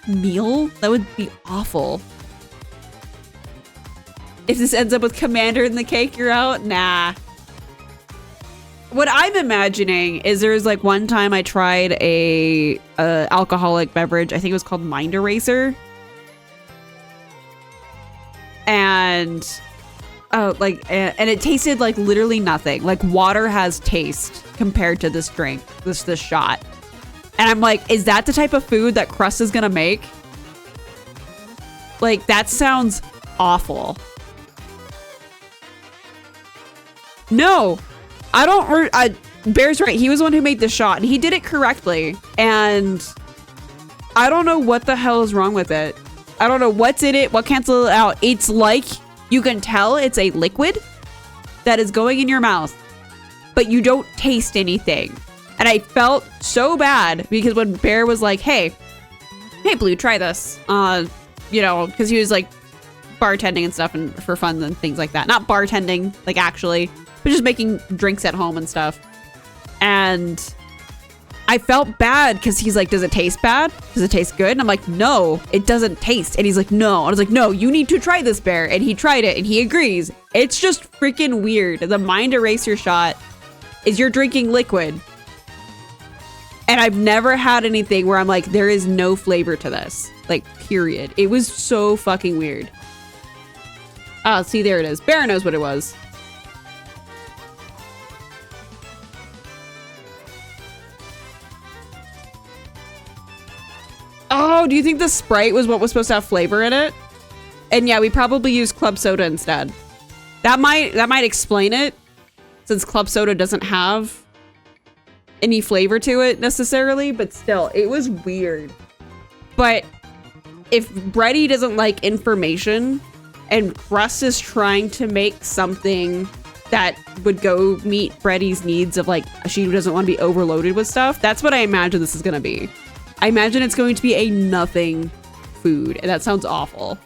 meal? That would be awful. If this ends up with Commander in the cake, you're out? Nah. What I'm imagining is there's like one time I tried a alcoholic beverage. I think it was called Mind Eraser. And and it tasted like literally nothing. Like water has taste compared to this drink, this shot. And I'm like, is that the type of food that Crust is gonna make? Like, that sounds awful. No, I don't. Bear's right. He was the one who made the shot, and he did it correctly. And I don't know what the hell is wrong with it. I don't know what's in it, what cancels it out. It's like you can tell it's a liquid that is going in your mouth, but you don't taste anything. And I felt so bad because when Bear was like, hey, Blue, try this. You know, because he was like bartending and stuff and for fun and things like that. Not bartending, like actually, but just making drinks at home and stuff. And I felt bad because he's like, does it taste bad? Does it taste good? And I'm like, no, it doesn't taste. And he's like, no. And I was like, no, you need to try this, bear. And he tried it and he agrees. It's just freaking weird. The mind eraser shot is you're drinking liquid. And I've never had anything where I'm like, there is no flavor to this. Like, period. It was so fucking weird. Oh, see, there it is. Bear knows what it was. Oh, do you think the Sprite was what was supposed to have flavor in it? And yeah, we probably used club soda instead. That might explain it, since club soda doesn't have any flavor to it necessarily, but still, it was weird. But if Bready doesn't like information and Crust is trying to make something that would go meet Bready's needs of like, she doesn't want to be overloaded with stuff, that's what I imagine this is going to be. I imagine it's going to be a nothing food, and that sounds awful.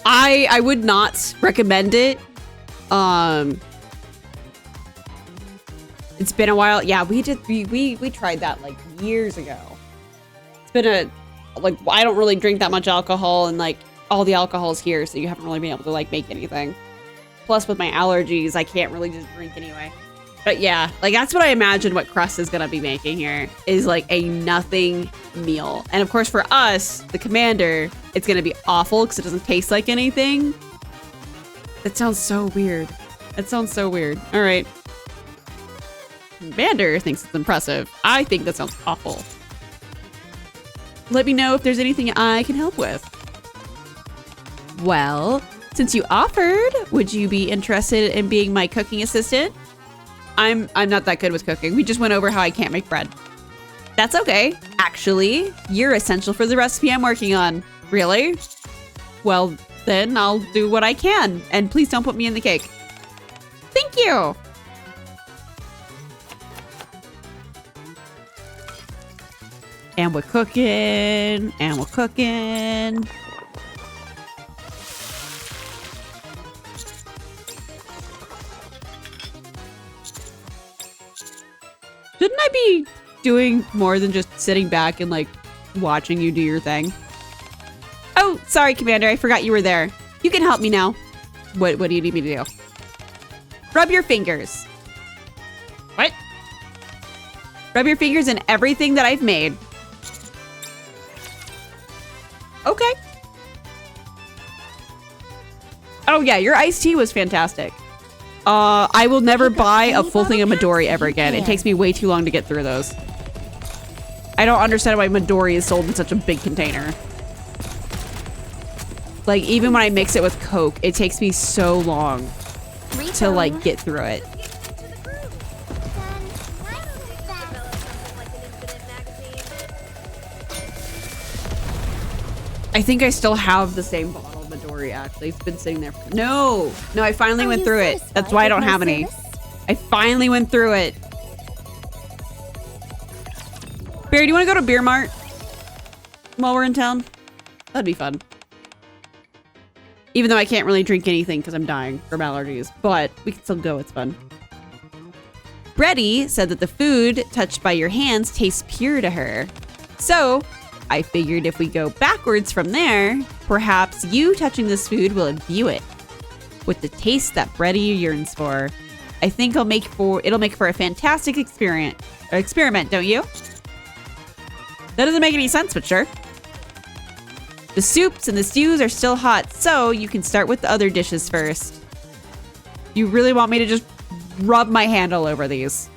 I would not recommend it. It's been a while. Yeah, we tried that like years ago. It's been I don't really drink that much alcohol, and like all the alcohol's here, so you haven't really been able to like make anything. Plus with my allergies, I can't really just drink anyway. But yeah, like that's what I imagine what Crust is gonna be making here, is like a nothing meal. And of course for us, the commander, it's gonna be awful because it doesn't taste like anything. That sounds so weird. That sounds so weird. All right. Commander thinks it's impressive. I think that sounds awful. Let me know if there's anything I can help with. Well, since you offered, would you be interested in being my cooking assistant? I'm not that good with cooking. We just went over how I can't make bread. That's okay. Actually, you're essential for the recipe I'm working on. Really? Well, then I'll do what I can. And please don't put me in the cake. Thank you. And we're cooking. And we're cooking. Shouldn't I be doing more than just sitting back and like watching you do your thing? Oh, sorry, Commander. I forgot you were there. You can help me now. What do you need me to do? Rub your fingers. What? Rub your fingers in everything that I've made. Okay. Oh yeah, your iced tea was fantastic. I will never buy a full thing of Midori ever again. It takes me way too long to get through those. I don't understand why Midori is sold in such a big container. Like, even when I mix it with Coke, it takes me so long to, like, get through it. I think I still have the same bottle of Midori, actually. It's been sitting there for... No, I finally went through it. That's why I don't have any. I finally went through it. Barry, do you want to go to Beer Mart while we're in town? That'd be fun. Even though I can't really drink anything because I'm dying from allergies, but we can still go. It's fun. Bready said that the food touched by your hands tastes pure to her. So I figured if we go backwards from there, perhaps you touching this food will imbue it with the taste that Bready yearns for. I think it'll make for a fantastic experiment, don't you? That doesn't make any sense, but sure. The soups and the stews are still hot, so you can start with the other dishes first. You really want me to just rub my hand all over these?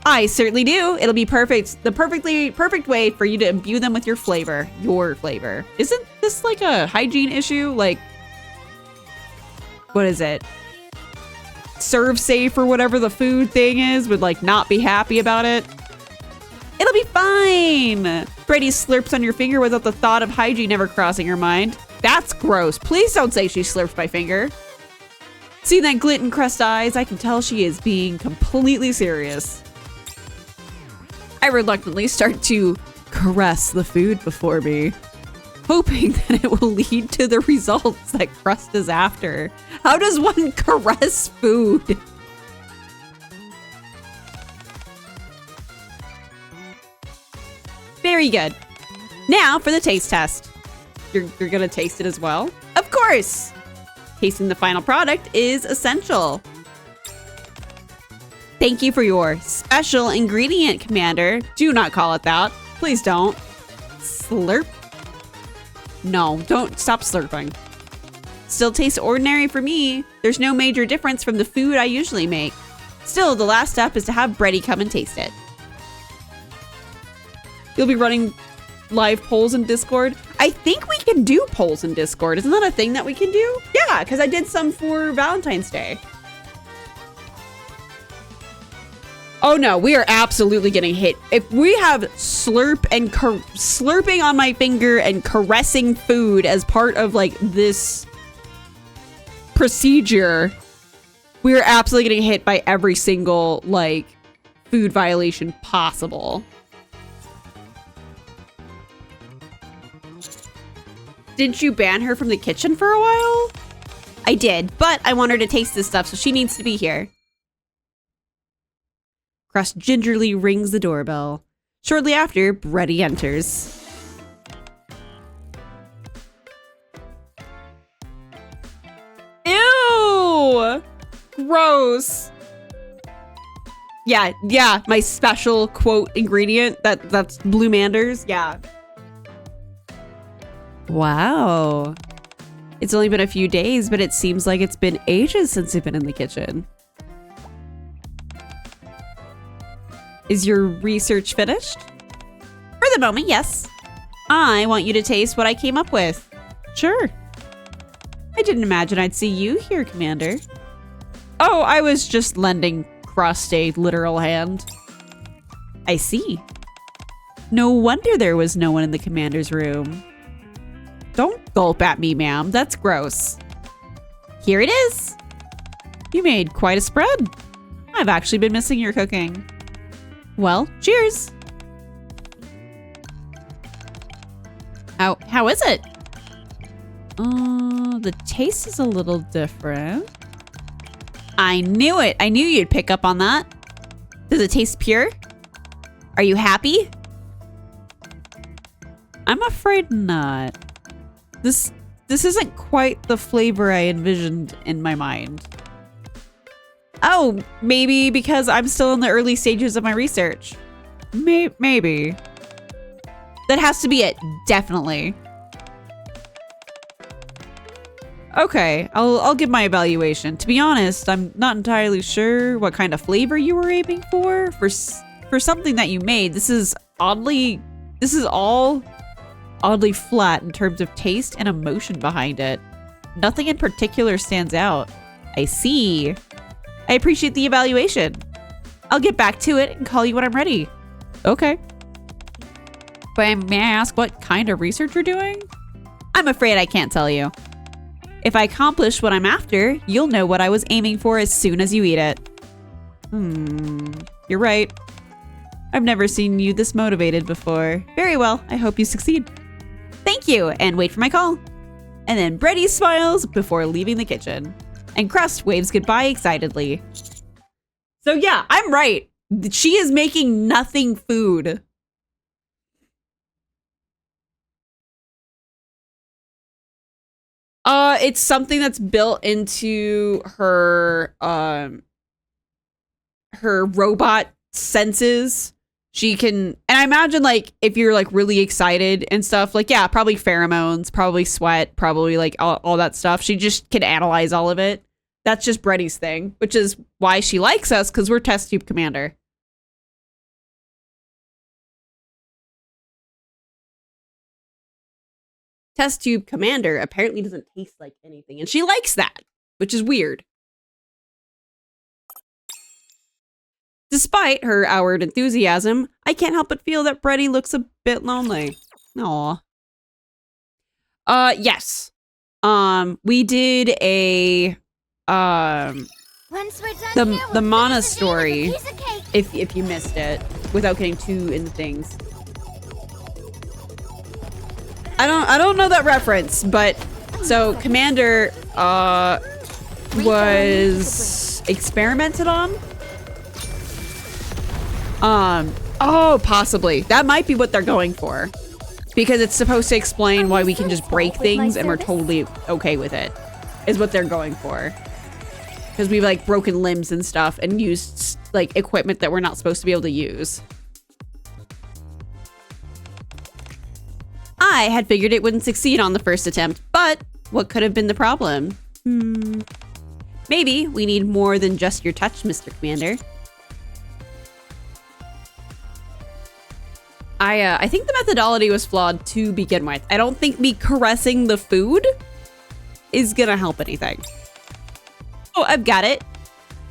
I certainly do. It'll be perfect. The perfect way for you to imbue them with your flavor. Your flavor. Isn't this like a hygiene issue? Like, what is it? Serve safe or whatever the food thing is would like not be happy about it. It'll be fine. Bready slurps on your finger without the thought of hygiene ever crossing her mind. That's gross. Please don't say she slurps my finger. See that glint in Crust's eyes? I can tell she is being completely serious. I reluctantly start to caress the food before me, hoping that it will lead to the results that Crust is after. How does one caress food? Very good. Now for the taste test. You're gonna taste it as well? Of course! Tasting the final product is essential. Thank you for your special ingredient, Commander. Do not call it that. Please don't. Slurp? No, don't stop slurping. Still tastes ordinary for me. There's no major difference from the food I usually make. Still, the last step is to have Bready come and taste it. You'll be running live polls in Discord. I think we can do polls in Discord. Isn't that a thing that we can do? Yeah, because I did some for Valentine's Day. Oh no, we are absolutely getting hit. If we have slurp and slurping on my finger and caressing food as part of like this procedure, we are absolutely getting hit by every single like food violation possible. Didn't you ban her from the kitchen for a while? I did, but I want her to taste this stuff, so she needs to be here. Crust gingerly rings the doorbell. Shortly after, Bready enters. Ew! Gross. Yeah, my special quote ingredient that's Blumanders. Yeah. Wow. It's only been a few days, but it seems like it's been ages since you've been in the kitchen. Is your research finished? For the moment, yes. I want you to taste what I came up with. Sure. I didn't imagine I'd see you here, Commander. Oh, I was just lending Crust a literal hand. I see. No wonder there was no one in the Commander's room. Don't gulp at me, ma'am. That's gross. Here it is. You made quite a spread. I've actually been missing your cooking. Well, cheers. How is it? The taste is a little different. I knew it. I knew you'd pick up on that. Does it taste pure? Are you happy? I'm afraid not. This isn't quite the flavor I envisioned in my mind. Oh, maybe because I'm still in the early stages of my research. Maybe. That has to be it. Definitely. Okay, I'll give my evaluation. To be honest, I'm not entirely sure what kind of flavor you were aiming for something that you made. This is all oddly flat in terms of taste and emotion behind it. Nothing in particular stands out. I see. I appreciate the evaluation. I'll get back to it and call you when I'm ready. Okay. But may I ask what kind of research you're doing? I'm afraid I can't tell you. If I accomplish what I'm after, you'll know what I was aiming for as soon as you eat it. You're right. I've never seen you this motivated before. Very well, I hope you succeed. Thank you, and wait for my call. And then Bready smiles before leaving the kitchen. And Crust waves goodbye excitedly. So yeah, I'm right. She is making nothing food. It's something that's built into her her robot senses. She can, and I imagine like if you're like really excited and stuff, like yeah, probably pheromones, probably sweat, probably like all that stuff. She just can analyze all of it. That's just Bready's thing, which is why she likes us, because we're Test Tube Commander. Test Tube Commander apparently doesn't taste like anything, and she likes that, which is weird. Despite her outward enthusiasm, I can't help but feel that Bready looks a bit lonely. Aw. Yes. We did a Once we're done here, the we'll Mana finish the day story, with a piece of cake. if you missed it, without getting too into things. I don't know that reference, but so Commander was experimented on. Oh, possibly. That might be what they're going for. Because it's supposed to explain why we can just break things and we're totally okay with it. Is what they're going for. Because we've like broken limbs and stuff and used like equipment that we're not supposed to be able to use. I had figured it wouldn't succeed on the first attempt, but what could have been the problem? Maybe we need more than just your touch, Mr. Commander. I think the methodology was flawed to begin with. I don't think me caressing the food is gonna help anything. Oh, I've got it.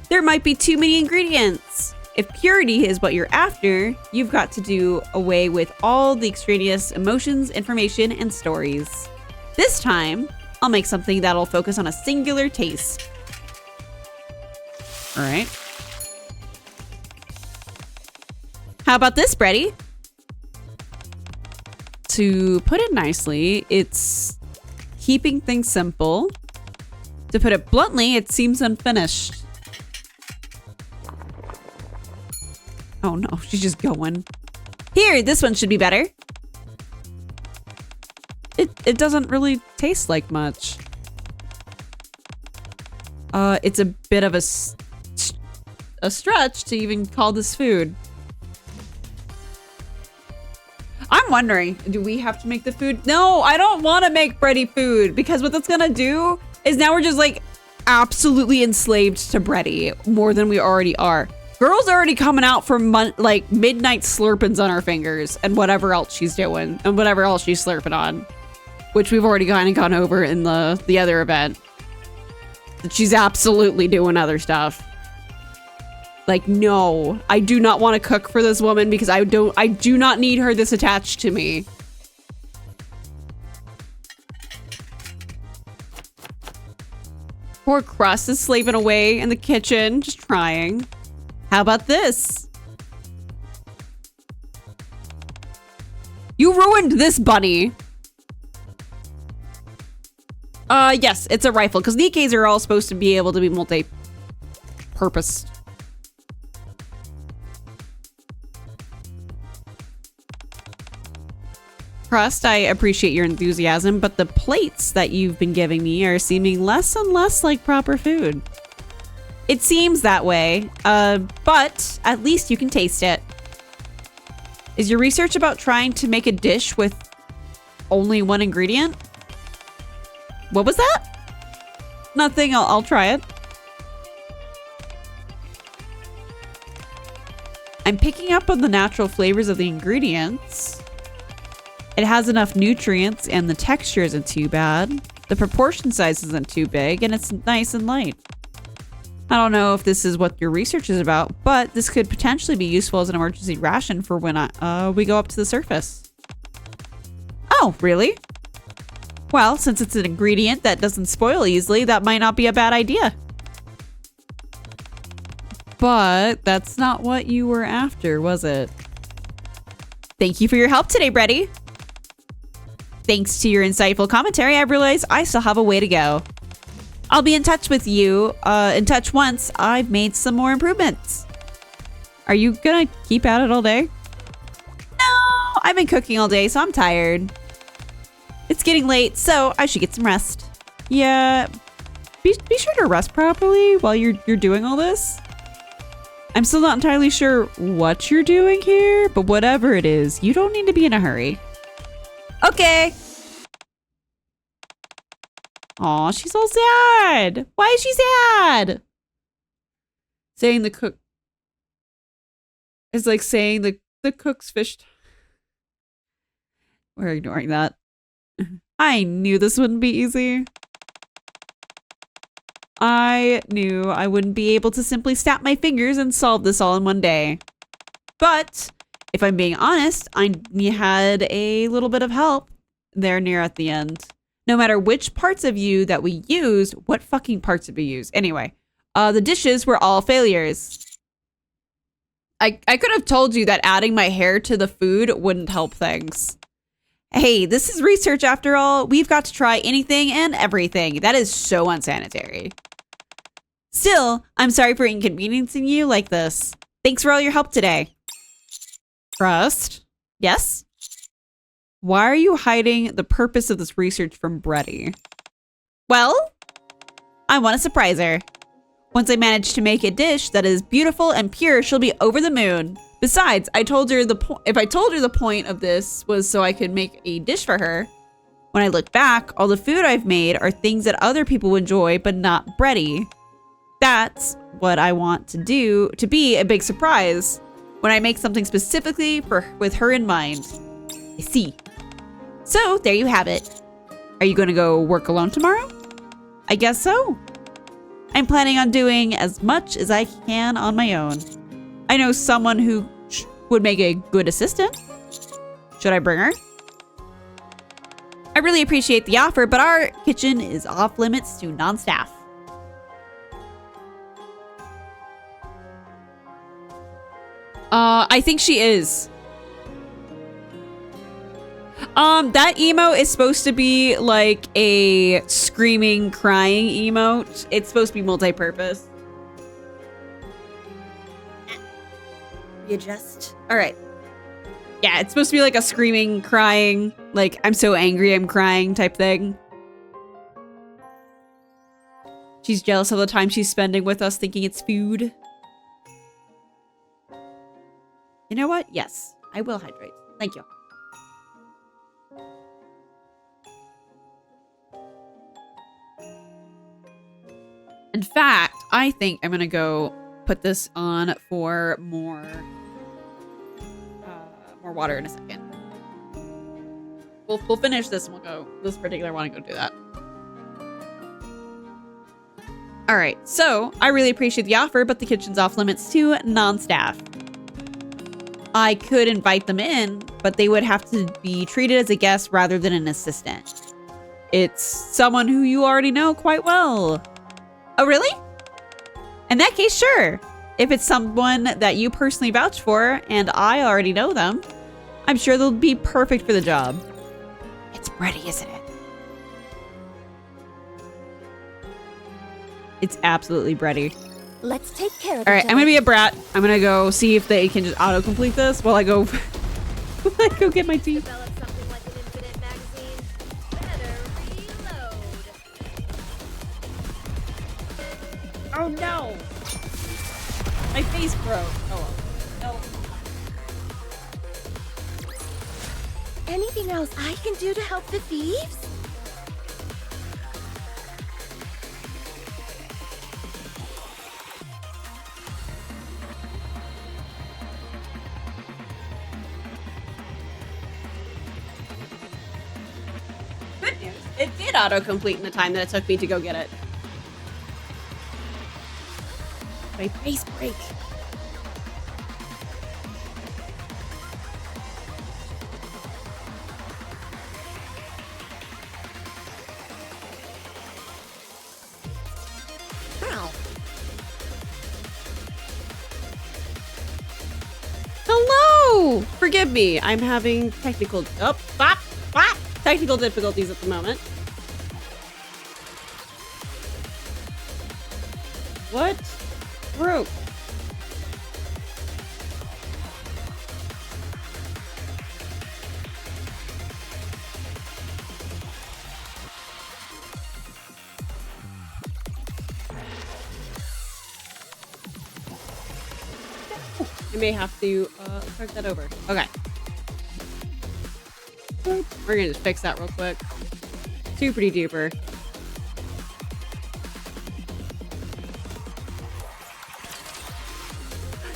There might be too many ingredients. If purity is what you're after, you've got to do away with all the extraneous emotions, information, and stories. This time, I'll make something that'll focus on a singular taste. All right. How about this, Bready? To put it nicely, it's keeping things simple. To put it bluntly, it seems unfinished. Oh no, she's just going. Here, this one should be better. It doesn't really taste like much. It's a bit of a stretch to even call this food. I'm wondering, do we have to make the food? No, I don't want to make Bready food because what that's gonna do is now we're just like absolutely enslaved to Bready more than we already are. Girl's already coming out for like midnight slurpings on her fingers and whatever else she's doing and whatever else she's slurping on, which we've already kind of gone over in the other event. That she's absolutely doing other stuff. Like, no, I do not want to cook for this woman because I do not need her this attached to me. Poor Crust is slaving away in the kitchen, just trying. How about this? You ruined this bunny. Yes, it's a rifle because Nikkes are all supposed to be able to be multi-purposed. Crust, I appreciate your enthusiasm, but the plates that you've been giving me are seeming less and less like proper food. It seems that way, but at least you can taste it. Is your research about trying to make a dish with only one ingredient? What was that? Nothing, I'll try it. I'm picking up on the natural flavors of the ingredients. It has enough nutrients and the texture isn't too bad. The proportion size isn't too big and it's nice and light. I don't know if this is what your research is about, but this could potentially be useful as an emergency ration for when we go up to the surface. Oh, really? Well, since it's an ingredient that doesn't spoil easily, that might not be a bad idea. But that's not what you were after, was it? Thank you for your help today, Bready. Thanks to your insightful commentary, I realize I still have a way to go. I'll be in touch with you, once I've made some more improvements. Are you gonna keep at it all day? No, I've been cooking all day, so I'm tired. It's getting late, so I should get some rest. Yeah, be sure to rest properly while you're doing all this. I'm still not entirely sure what you're doing here, but whatever it is, you don't need to be in a hurry. Okay. Aw, she's all sad. Why is she sad? Saying the cook is like saying the cook's fish. We're ignoring that. I knew this wouldn't be easy. I knew I wouldn't be able to simply snap my fingers and solve this all in one day. But if I'm being honest, I had a little bit of help there near at the end. No matter which parts of you that we used, what fucking parts did we use? Anyway, the dishes were all failures. I could have told you that adding my hair to the food wouldn't help things. Hey, this is research after all. We've got to try anything and everything. That is so unsanitary. Still, I'm sorry for inconveniencing you like this. Thanks for all your help today. Crust? Yes? Why are you hiding the purpose of this research from Bready? Well, I want to surprise her. Once I manage to make a dish that is beautiful and pure, she'll be over the moon. Besides, I told her if I told her the point of this was so I could make a dish for her. When I look back, all the food I've made are things that other people enjoy, but not Bready. That's what I want to do to be a big surprise when I make something specifically with her in mind. I see. So there you have it. Are you going to go work alone tomorrow? I guess so. I'm planning on doing as much as I can on my own. I know someone who would make a good assistant. Should I bring her? I really appreciate the offer, but our kitchen is off limits to non-staff. I think she is. That emote is supposed to be like a screaming, crying emote. It's supposed to be multi-purpose. Readjust. All right. Yeah, it's supposed to be like a screaming, crying, like I'm so angry I'm crying type thing. She's jealous of the time she's spending with us thinking it's food. You know what? Yes, I will hydrate. Thank you. In fact, I think I'm gonna go put this on for more water in a second. We'll finish this and we'll go. This particular one, go do that. All right, so I really appreciate the offer, but the kitchen's off limits to non-staff. I could invite them in, but they would have to be treated as a guest rather than an assistant. It's someone who you already know quite well. Oh, really? In that case, sure. If it's someone that you personally vouch for and I already know them, I'm sure they'll be perfect for the job. It's Bready, isn't it? It's absolutely Bready. Let's take care of All right, I'm gonna be a brat. I'm gonna go see if they can just auto-complete this while I go get my tea. Develop something like an infinite magazine. Better reload. Oh no! My face broke. Oh well. No. Anything else I can do to help the thieves? Good news. It did auto-complete in the time that it took me to go get it. My face break. Hello! Forgive me. I'm having technical technical difficulties at the moment. What broke? I may have to start that over. Okay. We're gonna just fix that real quick. Super duper.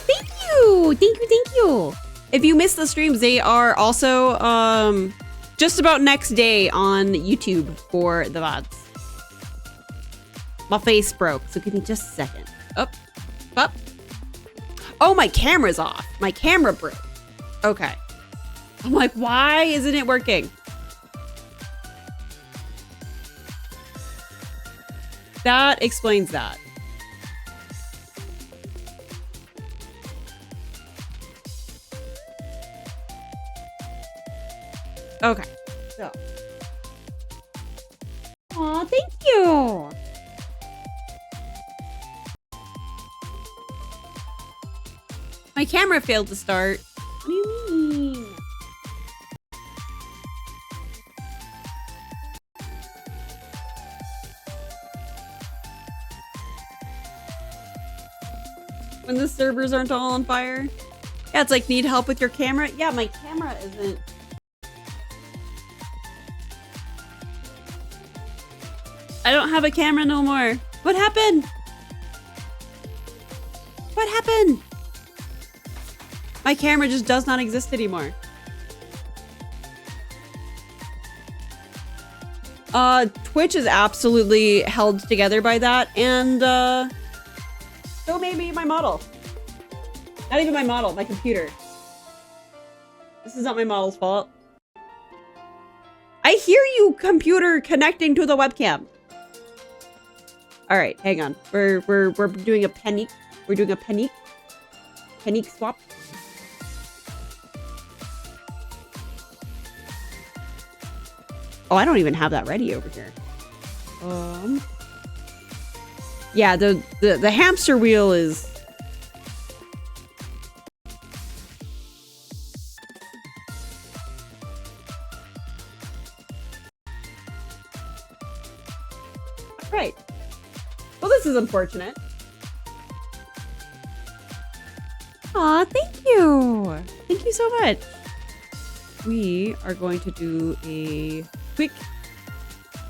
Thank you! Thank you! If you missed the streams, they are also just about next day on YouTube for the VODs. My face broke, so give me just a second. Up. Oh, my camera's off. My camera broke. Okay. I'm like, why isn't it working? That explains that. Okay. So. Aw, thank you. My camera failed to start. What do you mean? when the servers aren't all on fire. Yeah, it's like, need help with your camera? Yeah, my camera isn't. I don't have a camera no more. What happened? What happened? My camera just does not exist anymore. Twitch is absolutely held together by that, and so maybe my model. Not even my model, my computer. This is not my model's fault. I hear you, computer, connecting to the webcam. All right, hang on. We're doing a panique. We're doing a panique swap. Oh, I don't even have that ready over here. Yeah, the hamster wheel is. Right. Well, this is unfortunate. Aw, thank you. Thank you so much. We are going to do a quick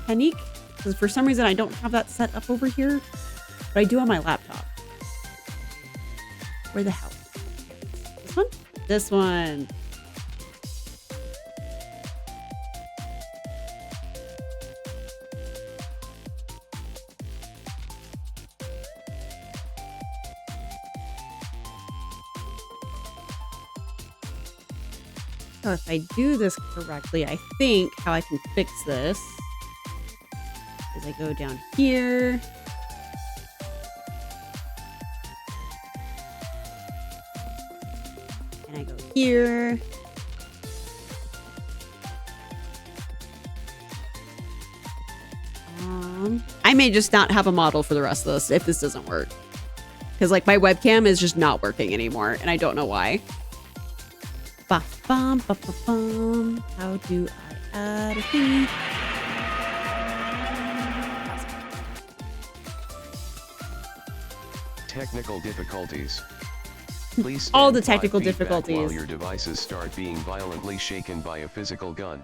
panique because for some reason I don't have that set up over here, but I do on my laptop. Where the hell? This one? This one. So if I do this correctly, I think how I can fix this is I go down here. And I go here. I may just not have a model for the rest of this if this doesn't work. Because like my webcam is just not working anymore and I don't know why. Ba-bum, ba-ba-bum. How do I add a thing? Technical difficulties. Please stand All the 5 technical feet back difficulties. while your devices start being violently shaken by a physical gun.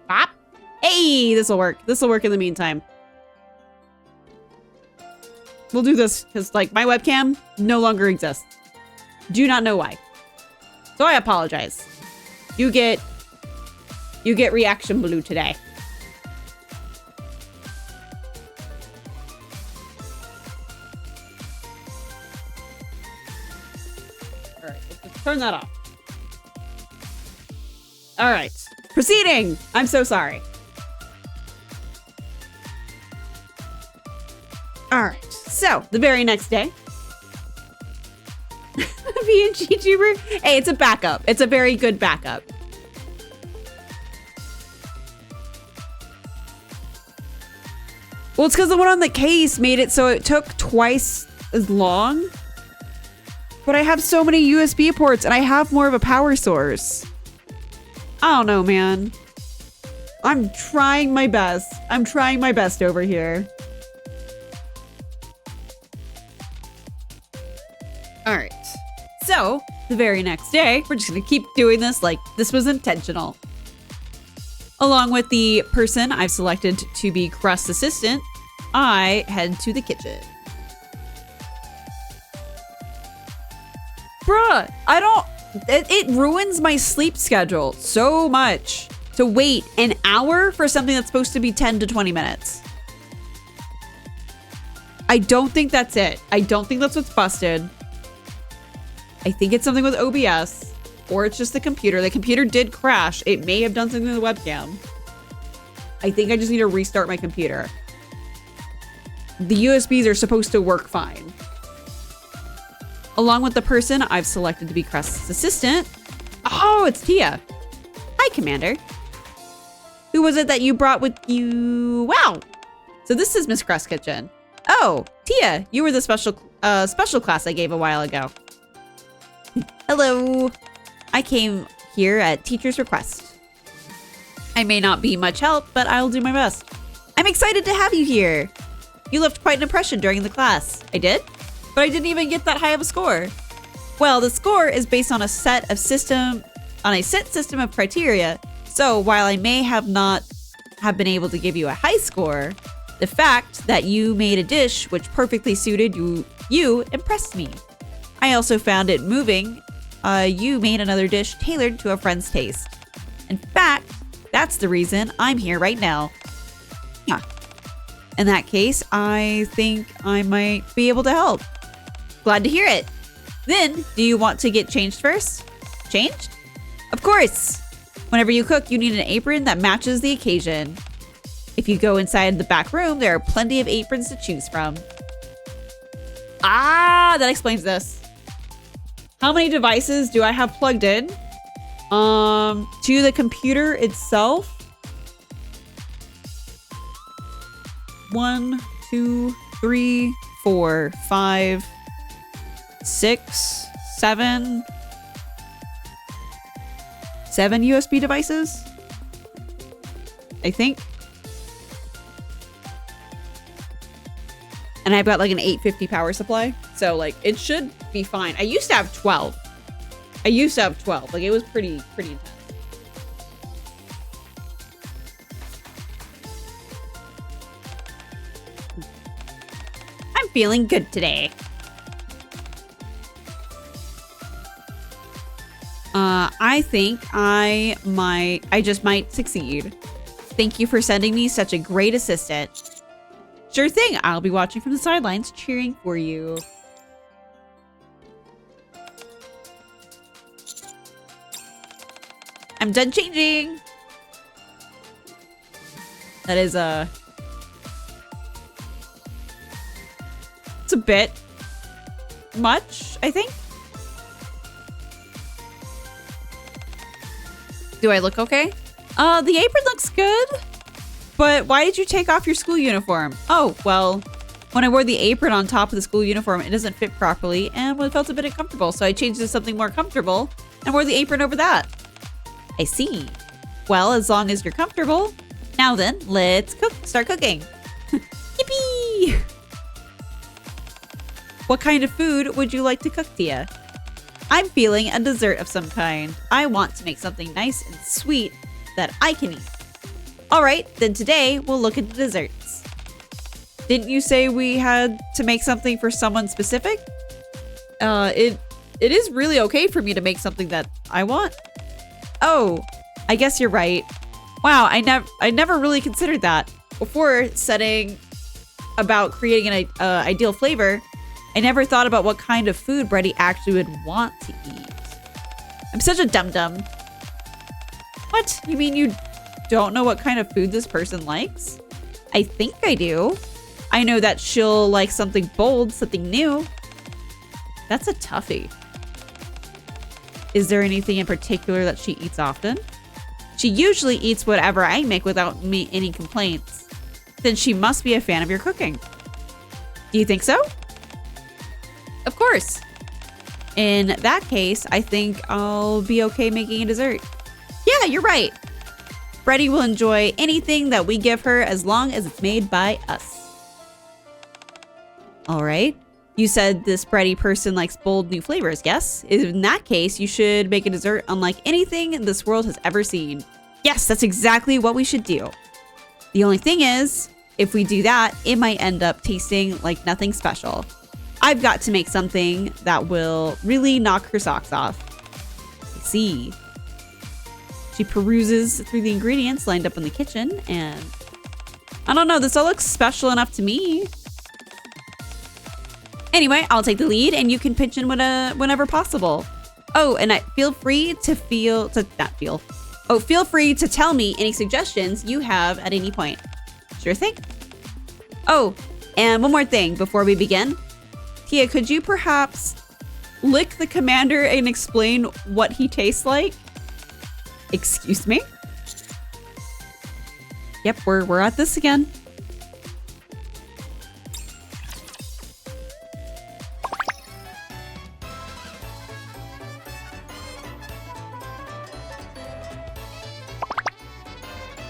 Bop. Hey, this will work. This will work in the meantime. We'll do this because like my webcam no longer exists. Do not know why. So I apologize. You get reaction blue today. All right, let's just turn that off. All right, proceeding. I'm so sorry. All right, so the very next day. VNG tuber. Hey, it's a backup. It's a very good backup. Well, it's because the one on the case made it so it took twice as long. But I have so many USB ports and I have more of a power source. I don't know, man. I'm trying my best. I'm trying my best over here. All right. So, the very next day, we're just going to keep doing this like this was intentional. Along with the person I've selected to be Crust's assistant, I head to the kitchen. Bruh, it ruins my sleep schedule so much to wait an hour for something that's supposed to be 10 to 20 minutes. I don't think that's it. I don't think that's what's busted. I think it's something with OBS, or it's just the computer. The computer did crash. It may have done something to the webcam. I think I just need to restart my computer. The USBs are supposed to work fine. Along with the person I've selected to be Crust's assistant. Oh, it's Tia. Hi, Commander. Who was it that you brought with you? Wow. So this is Miss Crust Kitchen. Oh, Tia, you were the special class I gave a while ago. Hello. I came here at teacher's request. I may not be much help, but I'll do my best. I'm excited to have you here. You left quite an impression during the class. I did? but I didn't even get that high of a score. Well, the score is based on a set system of criteria. So while I may have not have been able to give you a high score, the fact that you made a dish which perfectly suited you impressed me. I also found it moving. You made another dish tailored to a friend's taste. In fact, that's the reason I'm here right now. Yeah. In that case, I think I might be able to help. Glad to hear it. Then, do you want to get changed first? Changed? Of course! Whenever you cook, you need an apron that matches the occasion. If you go inside the back room, there are plenty of aprons to choose from. Ah, that explains this. How many devices do I have plugged in? To the computer itself. 1, 2, 3, 4, 5, 6, 7. 7 USB devices, I think. And I've got like an 850 power supply. So like it should be fine. I used to have 12. Like it was pretty intense. I'm feeling good today. I think I just might succeed. Thank you for sending me such a great assistant. Sure thing. I'll be watching from the sidelines, cheering for you. I'm done changing. That is it's a bit much, I think. Do I look okay? The apron looks good. But why did you take off your school uniform? Oh, well, when I wore the apron on top of the school uniform, it doesn't fit properly and it felt a bit uncomfortable. So I changed it to something more comfortable and wore the apron over that. I see. Well, as long as you're comfortable. Now then, let's start cooking. Yippee! What kind of food would you like to cook, Tia? I'm feeling a dessert of some kind. I want to make something nice and sweet that I can eat. All right, then today we'll look at the desserts. Didn't you say we had to make something for someone specific? It is really okay for me to make something that I want. Oh, I guess you're right. Wow, I never really considered that. Before setting about creating an ideal flavor, I never thought about what kind of food Bready actually would want to eat. I'm such a dum-dum. What? You mean you don't know what kind of food this person likes? I think I do. I know that she'll like something bold, something new. That's a toughie. Is there anything in particular that she eats often? She usually eats whatever I make without any complaints. Then she must be a fan of your cooking. Do you think so? Of course. In that case, I think I'll be okay making a dessert. Yeah, you're right. Bready will enjoy anything that we give her as long as it's made by us. All right. You said this Bready person likes bold new flavors, yes? In that case, you should make a dessert unlike anything this world has ever seen. Yes, that's exactly what we should do. The only thing is, if we do that, it might end up tasting like nothing special. I've got to make something that will really knock her socks off. I see. She peruses through the ingredients lined up in the kitchen, and I don't know, this all looks special enough to me. Anyway, I'll take the lead, and you can pitch in whenever possible. Oh, and feel free to tell me any suggestions you have at any point. Sure thing. Oh, and one more thing before we begin. Tia, could you perhaps lick the commander and explain what he tastes like? Excuse me? Yep, we're at this again.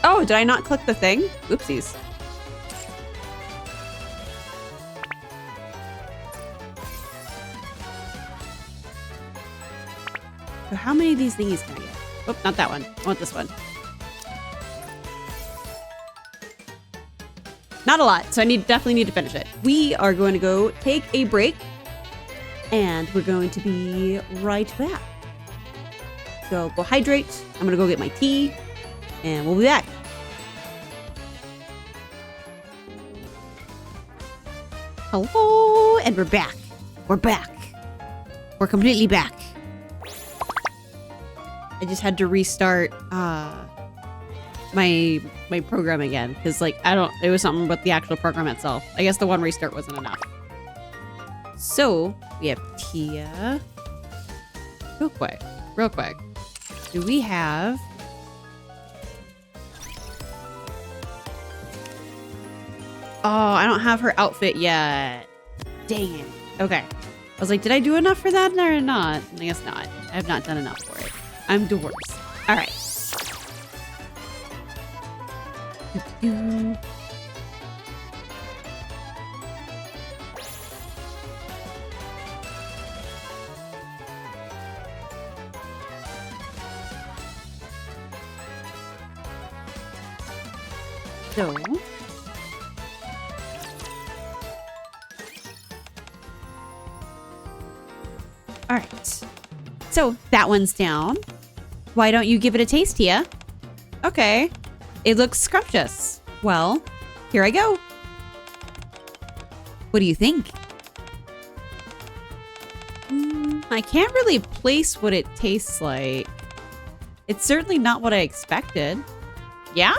Oh, did I not click the thing? Oopsies. So how many of these thingies can I get? Oh, not that one. I want this one. Not a lot, so I definitely need to finish it. We are going to go take a break, and we're going to be right back. So go hydrate. I'm gonna go get my tea, and we'll be back. Hello, and we're back. We're back. We're completely back. I just had to restart my program again because like it was something with the actual program itself. I guess the one restart wasn't enough. So we have Tia. Real quick. Do we have Oh, I don't have her outfit yet. Dang it. Okay. I was like, did I do enough for that or not? I guess not. I have not done enough for it. I'm the worst. All right. So. All right. So that one's down. Why don't you give it a taste, Tia? Okay. It looks scrumptious. Well, here I go. What do you think? I can't really place what it tastes like. It's certainly not what I expected. Yeah?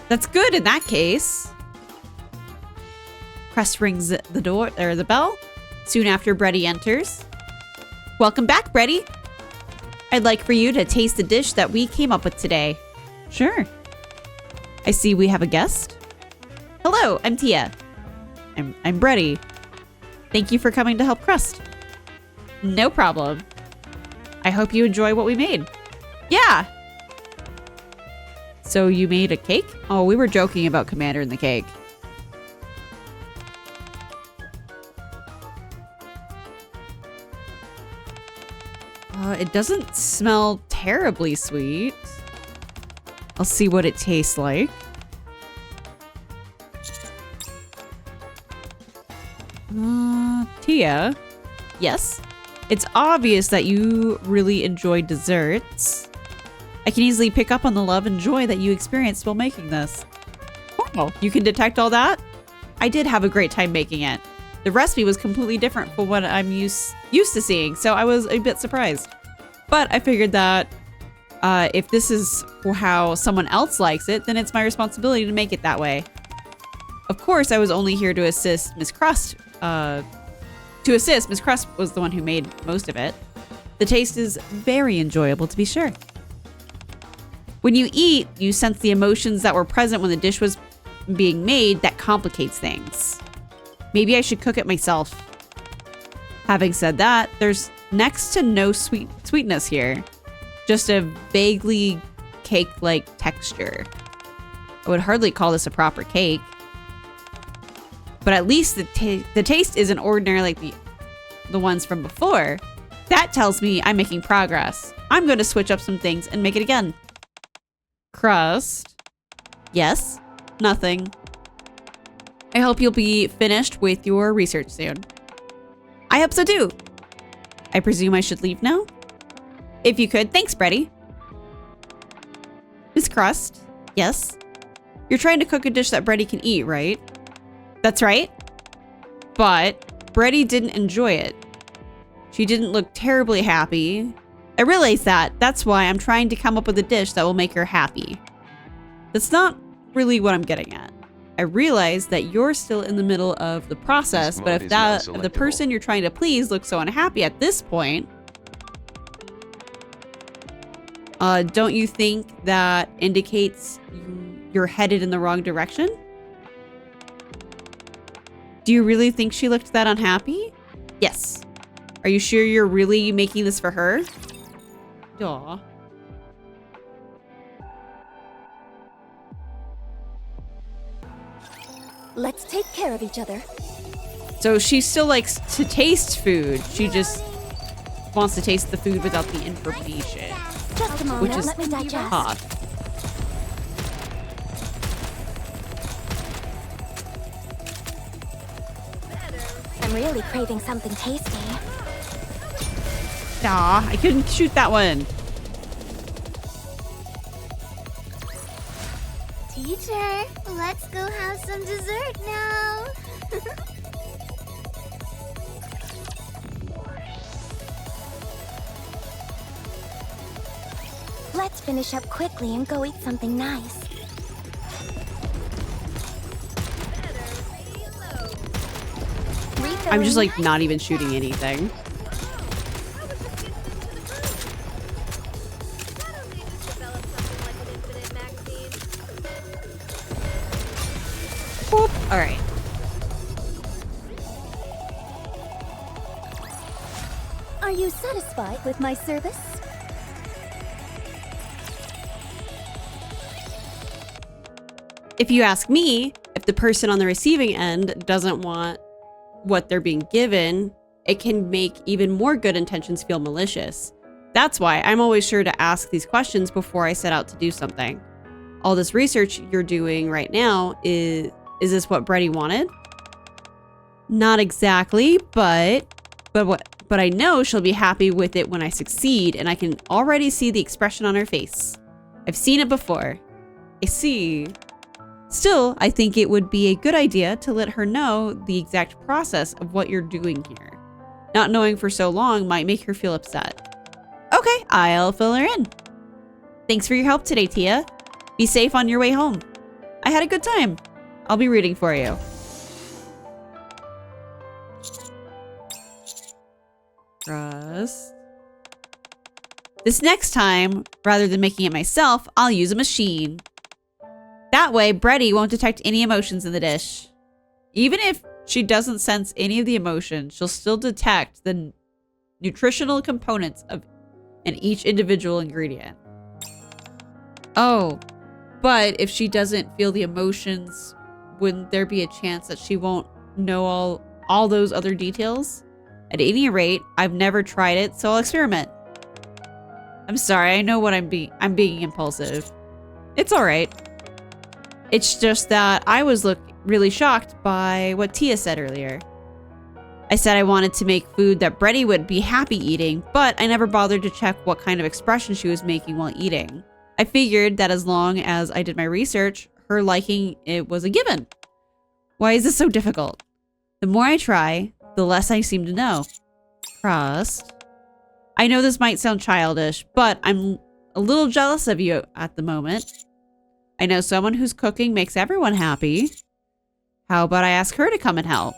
That's good in that case. Crust rings the door or the bell. Soon after Bready enters. Welcome back, Bready. I'd like for you to taste the dish that we came up with today. Sure. I see we have a guest. Hello, I'm Tia. I'm Bready. Thank you for coming to help Crust. No problem. I hope you enjoy what we made. Yeah. So you made a cake? Oh, we were joking about Commander and the cake. It doesn't smell terribly sweet. I'll see what it tastes like. Tia? Yes? It's obvious that you really enjoy desserts. I can easily pick up on the love and joy that you experienced while making this. Oh, you can detect all that? I did have a great time making it. The recipe was completely different from what I'm used to seeing, so I was a bit surprised. But I figured that if this is how someone else likes it, then it's my responsibility to make it that way. Of course, I was only here to assist Miss Crust. Miss Crust was the one who made most of it. The taste is very enjoyable, to be sure. When you eat, you sense the emotions that were present when the dish was being made. That complicates things. Maybe I should cook it myself. Having said that, there's next to no sweetness here. Just a vaguely cake-like texture. I would hardly call this a proper cake. But at least the taste isn't ordinary like the ones from before. That tells me I'm making progress. I'm going to switch up some things and make it again. Crust? Yes? Nothing. I hope you'll be finished with your research soon. I hope so too. I presume I should leave now? If you could. Thanks, Bready. Miss Crust? Yes? You're trying to cook a dish that Bready can eat, right? That's right. But Bready didn't enjoy it. She didn't look terribly happy. I realize that. That's why I'm trying to come up with a dish that will make her happy. That's not really what I'm getting at. I realize that you're still in the middle of the process, but if the person you're trying to please looks so unhappy at this point, don't you think that indicates you're headed in the wrong direction? Do you really think she looked that unhappy? Yes. Are you sure you're really making this for her? Aw. Let's take care of each other. So she still likes to taste food. She just wants to taste the food without the information, Just a moment, which is let me digest. tough. I'm really craving something tasty. Aw, I couldn't shoot that one. Teacher, let's go have some dessert now. Let's finish up quickly and go eat something nice. I'm just like not even shooting anything. Whoop. All right. Are you satisfied with my service? If you ask me, if the person on the receiving end doesn't want what they're being given, it can make even more good intentions feel malicious. That's why I'm always sure to ask these questions before I set out to do something. All this research you're doing right now, is this what Bready wanted? Not exactly, but I know she'll be happy with it when I succeed, and I can already see the expression on her face. I've seen it before. I see. Still, I think it would be a good idea to let her know the exact process of what you're doing here. Not knowing for so long might make her feel upset. Okay, I'll fill her in. Thanks for your help today, Tia. Be safe on your way home. I had a good time. I'll be rooting for you. Crust. This next time, rather than making it myself, I'll use a machine. That way, Bready won't detect any emotions in the dish. Even if she doesn't sense any of the emotion, she'll still detect the nutritional components of each individual ingredient. Oh, but if she doesn't feel the emotions, wouldn't there be a chance that she won't know all those other details? At any rate, I've never tried it, so I'll experiment. I'm sorry, I know what I'm being impulsive. It's all right. It's just that I was really shocked by what Tia said earlier. I said I wanted to make food that Bready would be happy eating, but I never bothered to check what kind of expression she was making while eating. I figured that as long as I did my research, her liking it was a given. Why is this so difficult? The more I try, the less I seem to know. Crust. I know this might sound childish, but I'm a little jealous of you at the moment. I know someone whose cooking makes everyone happy. How about I ask her to come and help?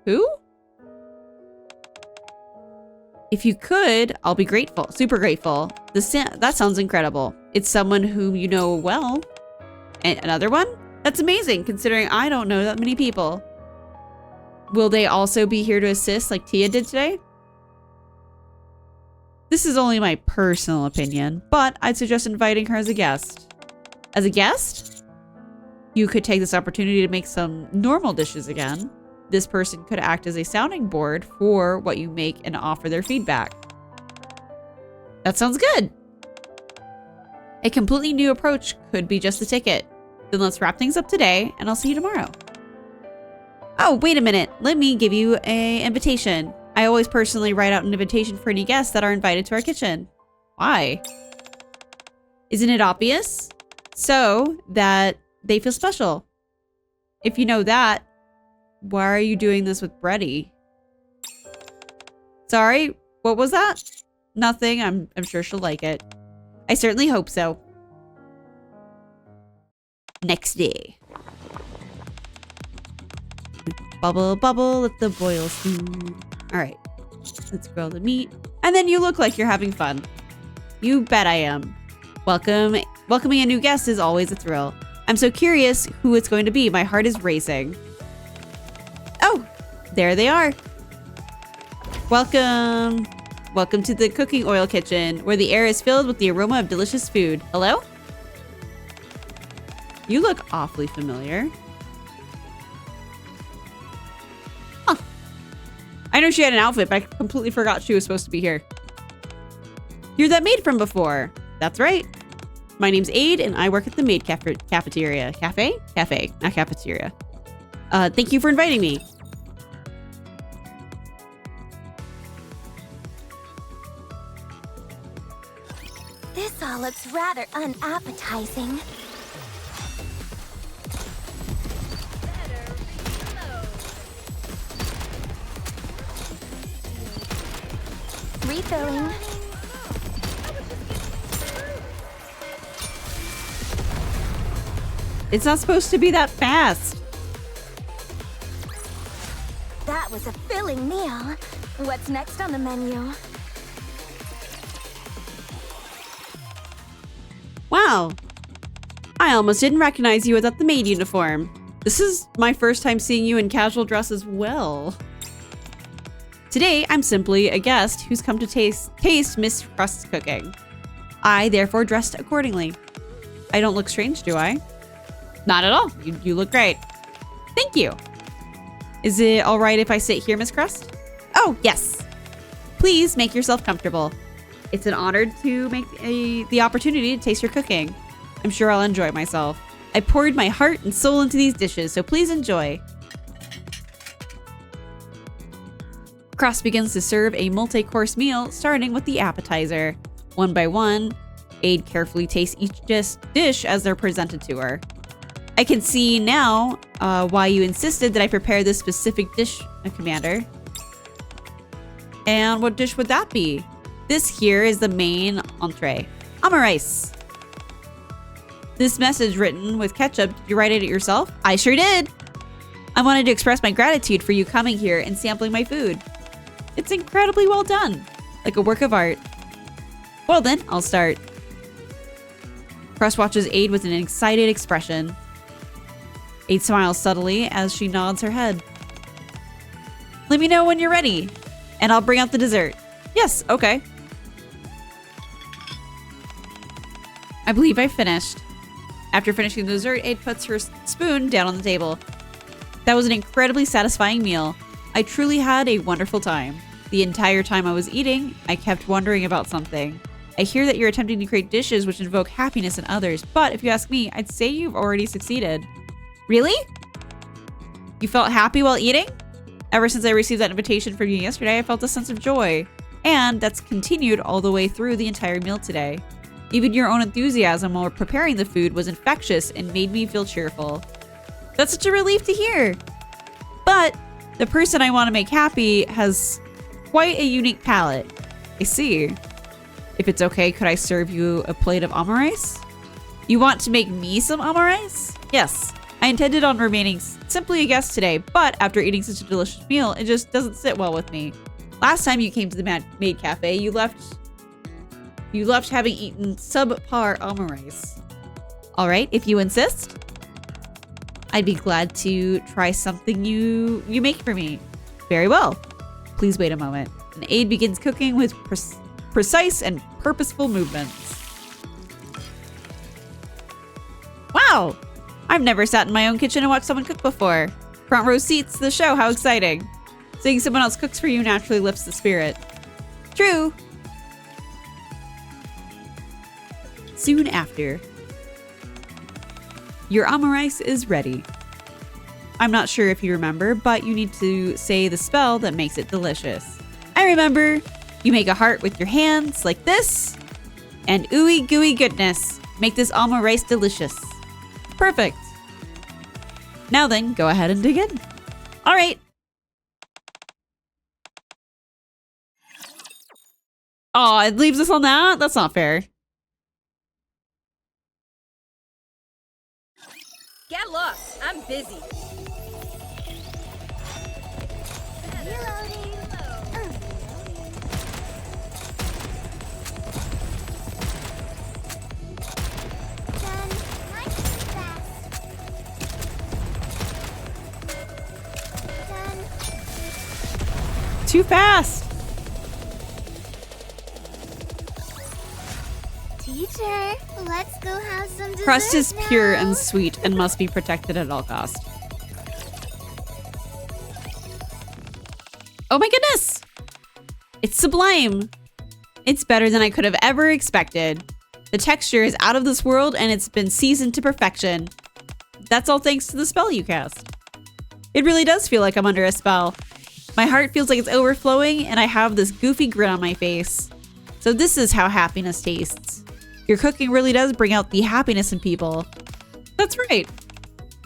Who? If you could, I'll be grateful. Super grateful. That sounds incredible. It's someone whom you know well. And another one? That's amazing, considering I don't know that many people. Will they also be here to assist like Tia did today? This is only my personal opinion, but I'd suggest inviting her as a guest. As a guest? You could take this opportunity to make some normal dishes again. This person could act as a sounding board for what you make and offer their feedback. That sounds good. A completely new approach could be just the ticket. Then let's wrap things up today, and I'll see you tomorrow. Oh, wait a minute. Let me give you an invitation. I always personally write out an invitation for any guests that are invited to our kitchen. Why? Isn't it obvious? So that they feel special. If you know that, why are you doing this with Bready? Sorry, what was that? Nothing. I'm sure she'll like it. I certainly hope so. Next day. Bubble, bubble, let the boil stew. All right, let's grill the meat. And then you look like you're having fun. You bet I am. Welcoming a new guest is always a thrill. I'm so curious who it's going to be. My heart is racing. Oh, there they are. Welcome. Welcome to the cooking oil kitchen, where the air is filled with the aroma of delicious food. Hello? You look awfully familiar. I know she had an outfit, but I completely forgot she was supposed to be here. You're that maid from before. That's right. My name's Aid, and I work at the maid cafeteria. Cafe? Cafe, not cafeteria. Thank you for inviting me. This all looks rather unappetizing. Refilling. It's not supposed to be that fast. That was a filling meal. What's next on the menu? Wow. I almost didn't recognize you without the maid uniform. This is my first time seeing you in casual dress as well. Today, I'm simply a guest who's come to taste Miss Crust's cooking. I therefore dressed accordingly. I don't look strange, do I? Not at all. You look great. Thank you. Is it all right if I sit here, Miss Crust? Oh, yes. Please make yourself comfortable. It's an honor to make the opportunity to taste your cooking. I'm sure I'll enjoy myself. I poured my heart and soul into these dishes, so please enjoy. Crust begins to serve a multi-course meal, starting with the appetizer. One by one, Aid carefully tastes each dish as they're presented to her. I can see now why you insisted that I prepare this specific dish, Commander. And what dish would that be? This here is the main entree. Rice. This message written with ketchup, did you write it yourself? I sure did. I wanted to express my gratitude for you coming here and sampling my food. It's incredibly well done, like a work of art. Well then, I'll start. Crust watches Aid with an excited expression. Aid smiles subtly as she nods her head. Let me know when you're ready, and I'll bring out the dessert. Yes, okay. I believe I finished. After finishing the dessert, Aid puts her spoon down on the table. That was an incredibly satisfying meal. I truly had a wonderful time. The entire time I was eating, I kept wondering about something. I hear that you're attempting to create dishes which invoke happiness in others, but if you ask me, I'd say you've already succeeded. Really? You felt happy while eating? Ever since I received that invitation from you yesterday, I felt a sense of joy. And that's continued all the way through the entire meal today. Even your own enthusiasm while preparing the food was infectious and made me feel cheerful. That's such a relief to hear. But the person I want to make happy has quite a unique palate. I see. If it's okay, could I serve you a plate of rice? You want to make me some rice? Yes. I intended on remaining simply a guest today, but after eating such a delicious meal, it just doesn't sit well with me. Last time you came to the maid cafe, you left having eaten subpar rice. All right, if you insist, I'd be glad to try something you make for me. Very well. Please wait a moment. And Aid begins cooking with precise and purposeful movements. Wow! I've never sat in my own kitchen and watched someone cook before. Front row seats to the show, how exciting. Seeing someone else cooks for you naturally lifts the spirit. True. Soon after, your rice is ready. I'm not sure if you remember, but you need to say the spell that makes it delicious. I remember. You make a heart with your hands like this, and ooey gooey goodness, make this rice delicious. Perfect. Now then, go ahead and dig in. All right. Oh, it leaves us on that? That's not fair. Get lost. I'm busy. Reloading. Done. Nice and fast. Done. Too fast. Teacher, let's go have some dessert. Crust is pure now. and sweet and must be protected at all costs. Oh my goodness! It's sublime! It's better than I could have ever expected. The texture is out of this world and it's been seasoned to perfection. That's all thanks to the spell you cast. It really does feel like I'm under a spell. My heart feels like it's overflowing and I have this goofy grin on my face. So this is how happiness tastes. Your cooking really does bring out the happiness in people. That's right.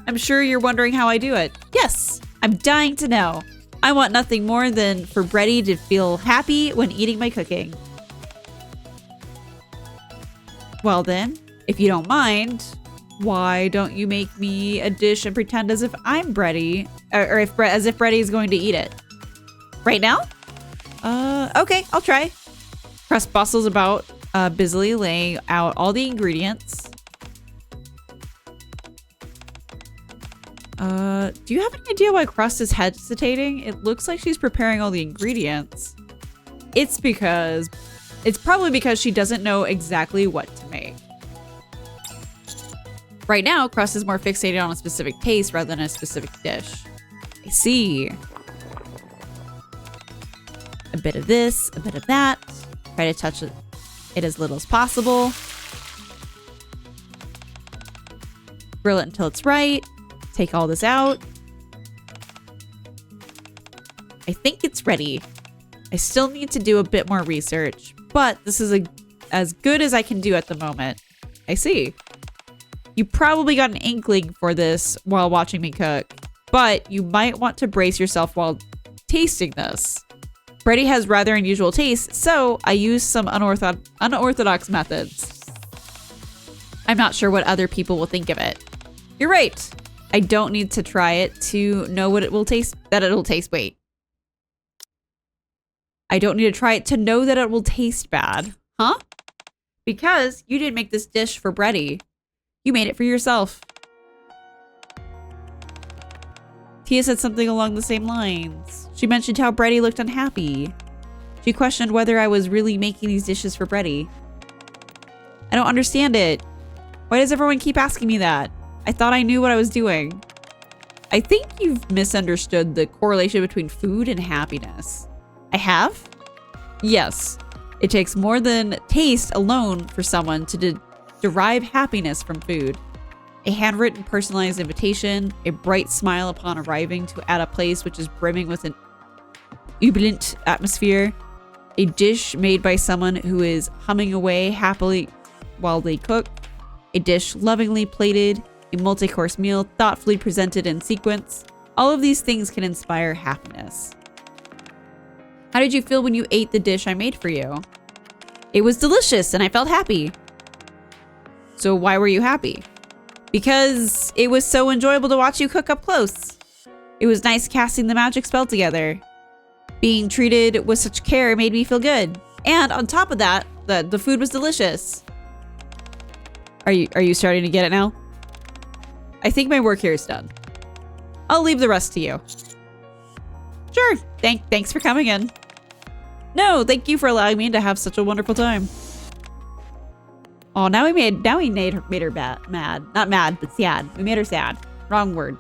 I'm sure you're wondering how I do it. Yes, I'm dying to know. I want nothing more than for Bready to feel happy when eating my cooking. Well then, if you don't mind, why don't you make me a dish and pretend as if I'm Bready, or as if Bready is going to eat it? Right now? Okay, I'll try. Crust bustles about, busily laying out all the ingredients. Do you have any idea why Crust is hesitating? It looks like she's preparing all the ingredients. It's probably because she doesn't know exactly what to make. Right now, Crust is more fixated on a specific taste rather than a specific dish. I see. A bit of this, a bit of that. Try to touch it as little as possible. Grill it until it's right. Take all this out. I think it's ready. I still need to do a bit more research, but this is as good as I can do at the moment. I see. You probably got an inkling for this while watching me cook, but you might want to brace yourself while tasting this. Bready has rather unusual tastes, so I use some unorthodox methods. I'm not sure what other people will think of it. You're right. I don't need to try it to know what it will taste. Wait. I don't need to try it to know that it will taste bad. Huh? Because you didn't make this dish for Bready. You made it for yourself. Tia said something along the same lines. She mentioned how Bready looked unhappy. She questioned whether I was really making these dishes for Bready. I don't understand it. Why does everyone keep asking me that? I thought I knew what I was doing. I think you've misunderstood the correlation between food and happiness. I have? Yes. It takes more than taste alone for someone to derive happiness from food. A handwritten personalized invitation, a bright smile upon arriving at a place which is brimming with an jubilant atmosphere, a dish made by someone who is humming away happily while they cook, a dish lovingly plated, a multi-course meal thoughtfully presented in sequence. All of these things can inspire happiness. How did you feel when you ate the dish I made for you? It was delicious and I felt happy. So why were you happy? Because it was so enjoyable to watch you cook up close. It was nice casting the magic spell together. Being treated with such care made me feel good. And on top of that, the food was delicious. Are you starting to get it now? I think my work here is done. I'll leave the rest to you. Sure. Thanks for coming in. No, thank you for allowing me to have such a wonderful time. Oh, now we made her mad. Not mad, but sad. We made her sad. Wrong word.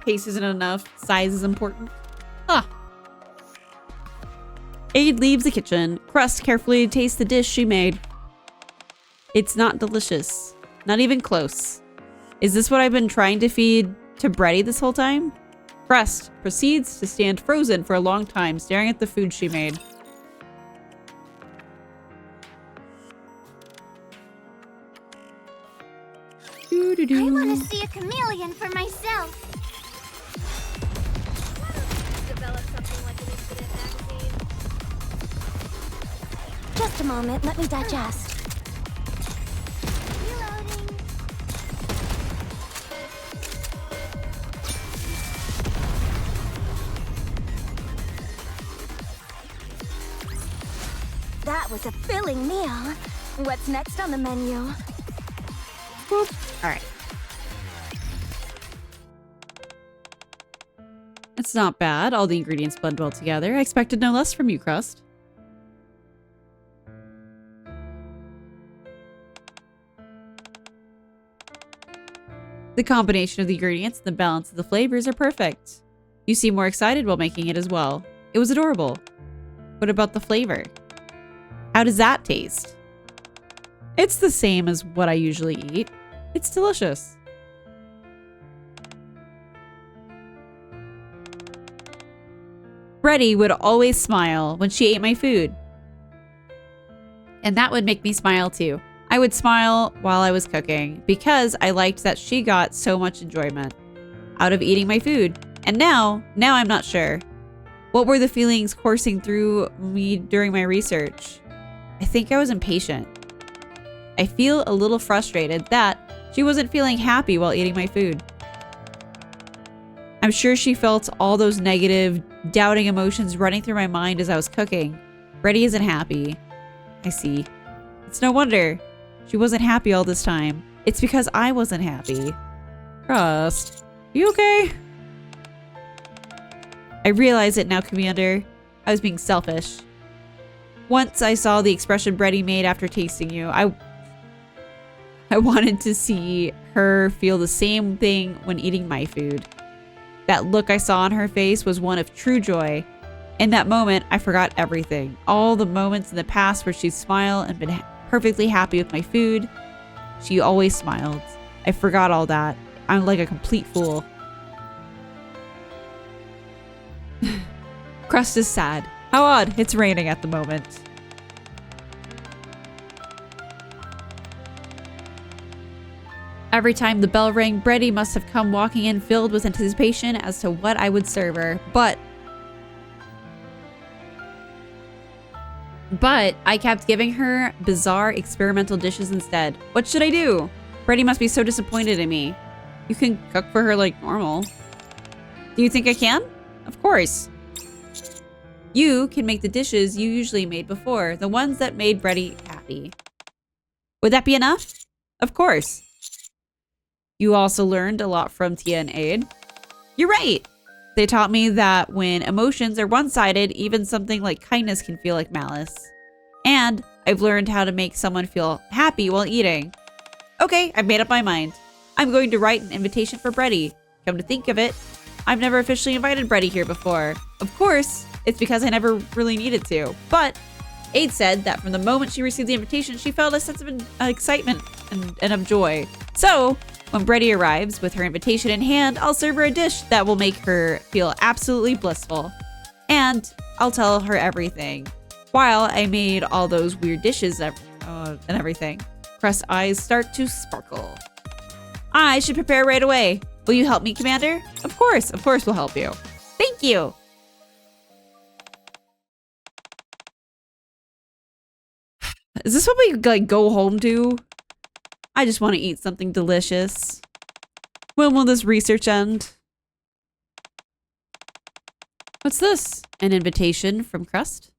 Taste isn't enough. Size is important. Ah. Aid leaves the kitchen. Crust carefully tastes the dish she made. It's not delicious. Not even close. Is this what I've been trying to feed to Bready this whole time? Crust proceeds to stand frozen for a long time, staring at the food she made. I want to see a chameleon for myself. Develop something like an incident magazine. Just a moment, let me digest. Reloading. That was a filling meal. What's next on the menu? Boop. All right. It's not bad. All the ingredients blend well together. I expected no less from you, Crust. The combination of the ingredients and the balance of the flavors are perfect. You seem more excited while making it as well. It was adorable. What about the flavor? How does that taste? It's the same as what I usually eat. It's delicious. Bready would always smile when she ate my food. And that would make me smile too. I would smile while I was cooking because I liked that she got so much enjoyment out of eating my food. And now I'm not sure. What were the feelings coursing through me during my research? I think I was impatient. I feel a little frustrated that she wasn't feeling happy while eating my food. I'm sure she felt all those negative, doubting emotions running through my mind as I was cooking. Bready isn't happy. I see. It's no wonder she wasn't happy all this time. It's because I wasn't happy. Crust, you okay? I realize it now, Commander. I was being selfish. Once I saw the expression Bready made after tasting you, I wanted to see her feel the same thing when eating my food. That look I saw on her face was one of true joy. In that moment, I forgot everything. All the moments in the past where she smiled and been perfectly happy with my food. She always smiled. I forgot all that. I'm like a complete fool. Crust is sad. How odd. It's raining at the moment. Every time the bell rang, Bready must have come walking in filled with anticipation as to what I would serve her. But I kept giving her bizarre experimental dishes instead. What should I do? Bready must be so disappointed in me. You can cook for her like normal. Do you think I can? Of course. You can make the dishes you usually made before, the ones that made Bready happy. Would that be enough? Of course. You also learned a lot from Tia and Aid. You're right. They taught me that when emotions are one-sided, even something like kindness can feel like malice. And I've learned how to make someone feel happy while eating. Okay, I've made up my mind. I'm going to write an invitation for Bready. Come to think of it, I've never officially invited Bready here before. Of course, it's because I never really needed to. But Aid said that from the moment she received the invitation, she felt a sense of excitement and of joy. So when Bready arrives with her invitation in hand, I'll serve her a dish that will make her feel absolutely blissful. And I'll tell her everything. While I made all those weird dishes and everything, Crust's eyes start to sparkle. I should prepare right away. Will you help me, Commander? Of course we'll help you. Thank you. Is this what we like go home to? I just want to eat something delicious. When will this research end? What's this? An invitation from Crust?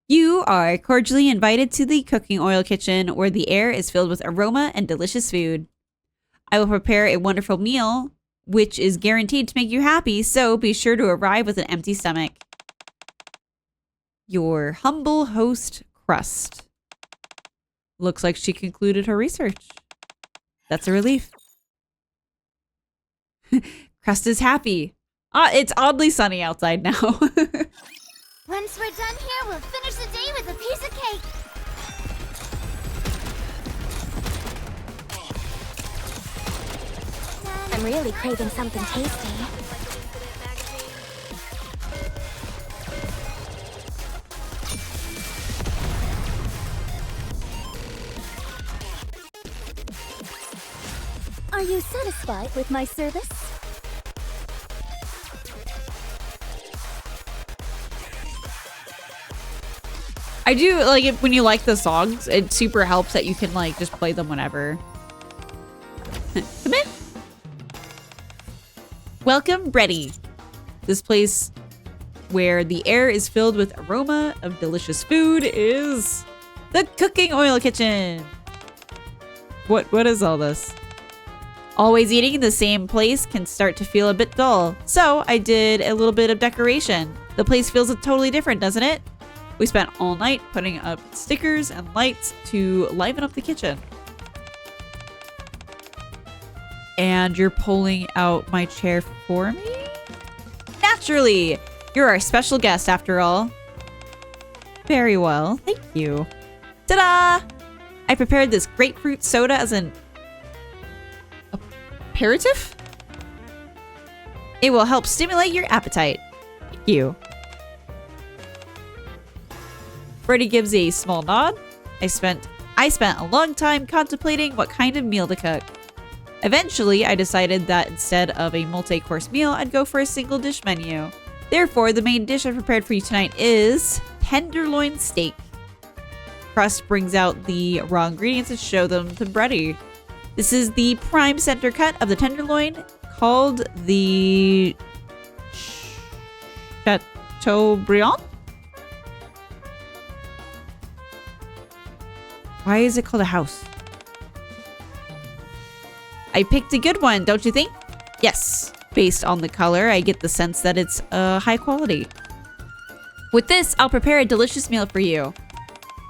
You are cordially invited to the cooking oil kitchen where the air is filled with aroma and delicious food. I will prepare a wonderful meal, which is guaranteed to make you happy, so be sure to arrive with an empty stomach. Your humble host, Crust. Looks like she concluded her research. That's a relief. Crust is happy. It's oddly sunny outside now. Once we're done here, we'll finish the day with a piece of cake. I'm really craving something tasty. Are you satisfied with my service? I do like it when you like the songs. It super helps that you can like just play them whenever. Come in. Welcome, Bready. This place where the air is filled with aroma of delicious food is the cooking oil kitchen. What is all this? Always eating in the same place can start to feel a bit dull. So I did a little bit of decoration. The place feels totally different, doesn't it? We spent all night putting up stickers and lights to liven up the kitchen. And you're pulling out my chair for me? Naturally! You're our special guest after all. Very well, thank you. Ta-da! I prepared this grapefruit soda as an aperitif? It will help stimulate your appetite. Thank you. Bready gives a small nod. I spent a long time contemplating what kind of meal to cook. Eventually, I decided that instead of a multi-course meal, I'd go for a single dish menu. Therefore, the main dish I prepared for you tonight is tenderloin steak. Crust brings out the raw ingredients and show them to Bready. This is the prime center cut of the tenderloin called the Chateaubriand? Why is it called a house? I picked a good one, don't you think? Yes. Based on the color, I get the sense that it's high quality. With this, I'll prepare a delicious meal for you.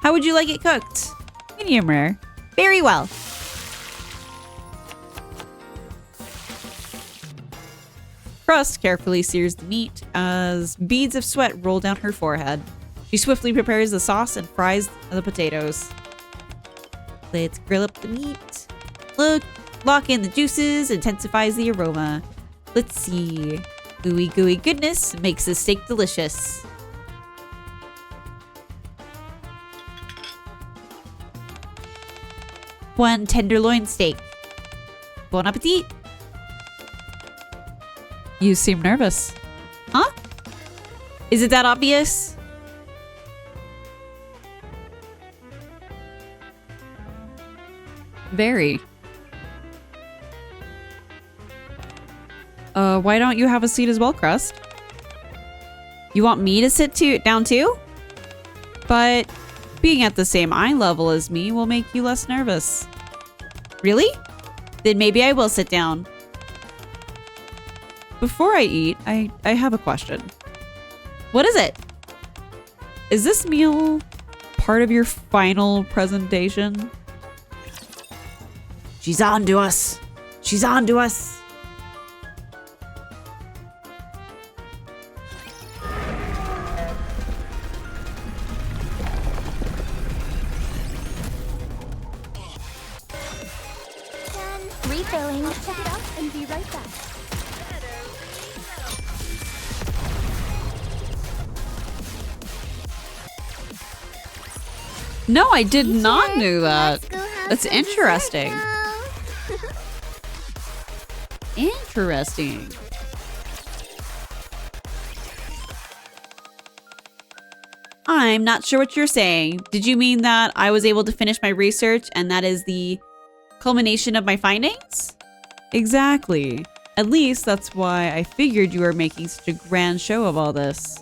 How would you like it cooked? Medium rare. Very well. Crust carefully sears the meat as beads of sweat roll down her forehead. She swiftly prepares the sauce and fries the potatoes. Let's grill up the meat. Lock in the juices, intensifies the aroma. Let's see. Gooey gooey goodness makes this steak delicious. One tenderloin steak. Bon appetit. You seem nervous. Huh? Is it that obvious? Very. Why don't you have a seat as well, Crust? You want me to sit down too? But being at the same eye level as me will make you less nervous. Really? Then maybe I will sit down. Before I eat, I have a question. What is it? Is this meal part of your final presentation? She's on to us. She's on to us. Refilling. Check it out and be right back. No, I did not know that. Let's go have That's some interesting. dessert now. Interesting. I'm not sure what you're saying. Did you mean that I was able to finish my research and that is the culmination of my findings? Exactly. At least that's why I figured you were making such a grand show of all this.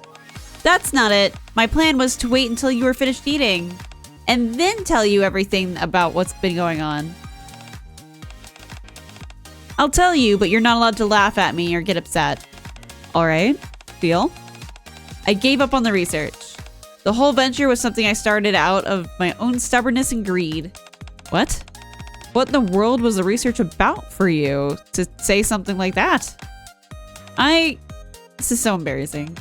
That's not it. My plan was to wait until you were finished eating and then tell you everything about what's been going on. I'll tell you, but you're not allowed to laugh at me or get upset. All right, deal? I gave up on the research. The whole venture was something I started out of my own stubbornness and greed. What? What in the world was the research about for you to say something like that? This is so embarrassing.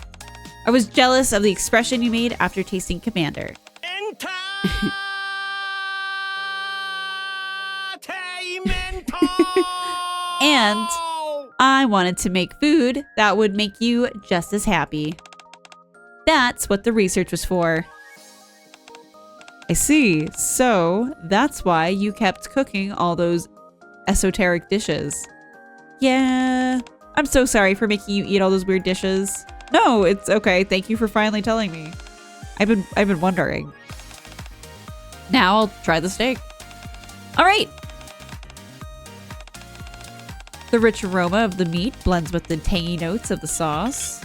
I was jealous of the expression you made after tasting Commander. And I wanted to make food that would make you just as happy. That's what the research was for. I see. So that's why you kept cooking all those esoteric dishes. Yeah. I'm so sorry for making you eat all those weird dishes. No, it's okay. Thank you for finally telling me. I've been wondering. Now I'll try the steak. All right. The rich aroma of the meat blends with the tangy notes of the sauce.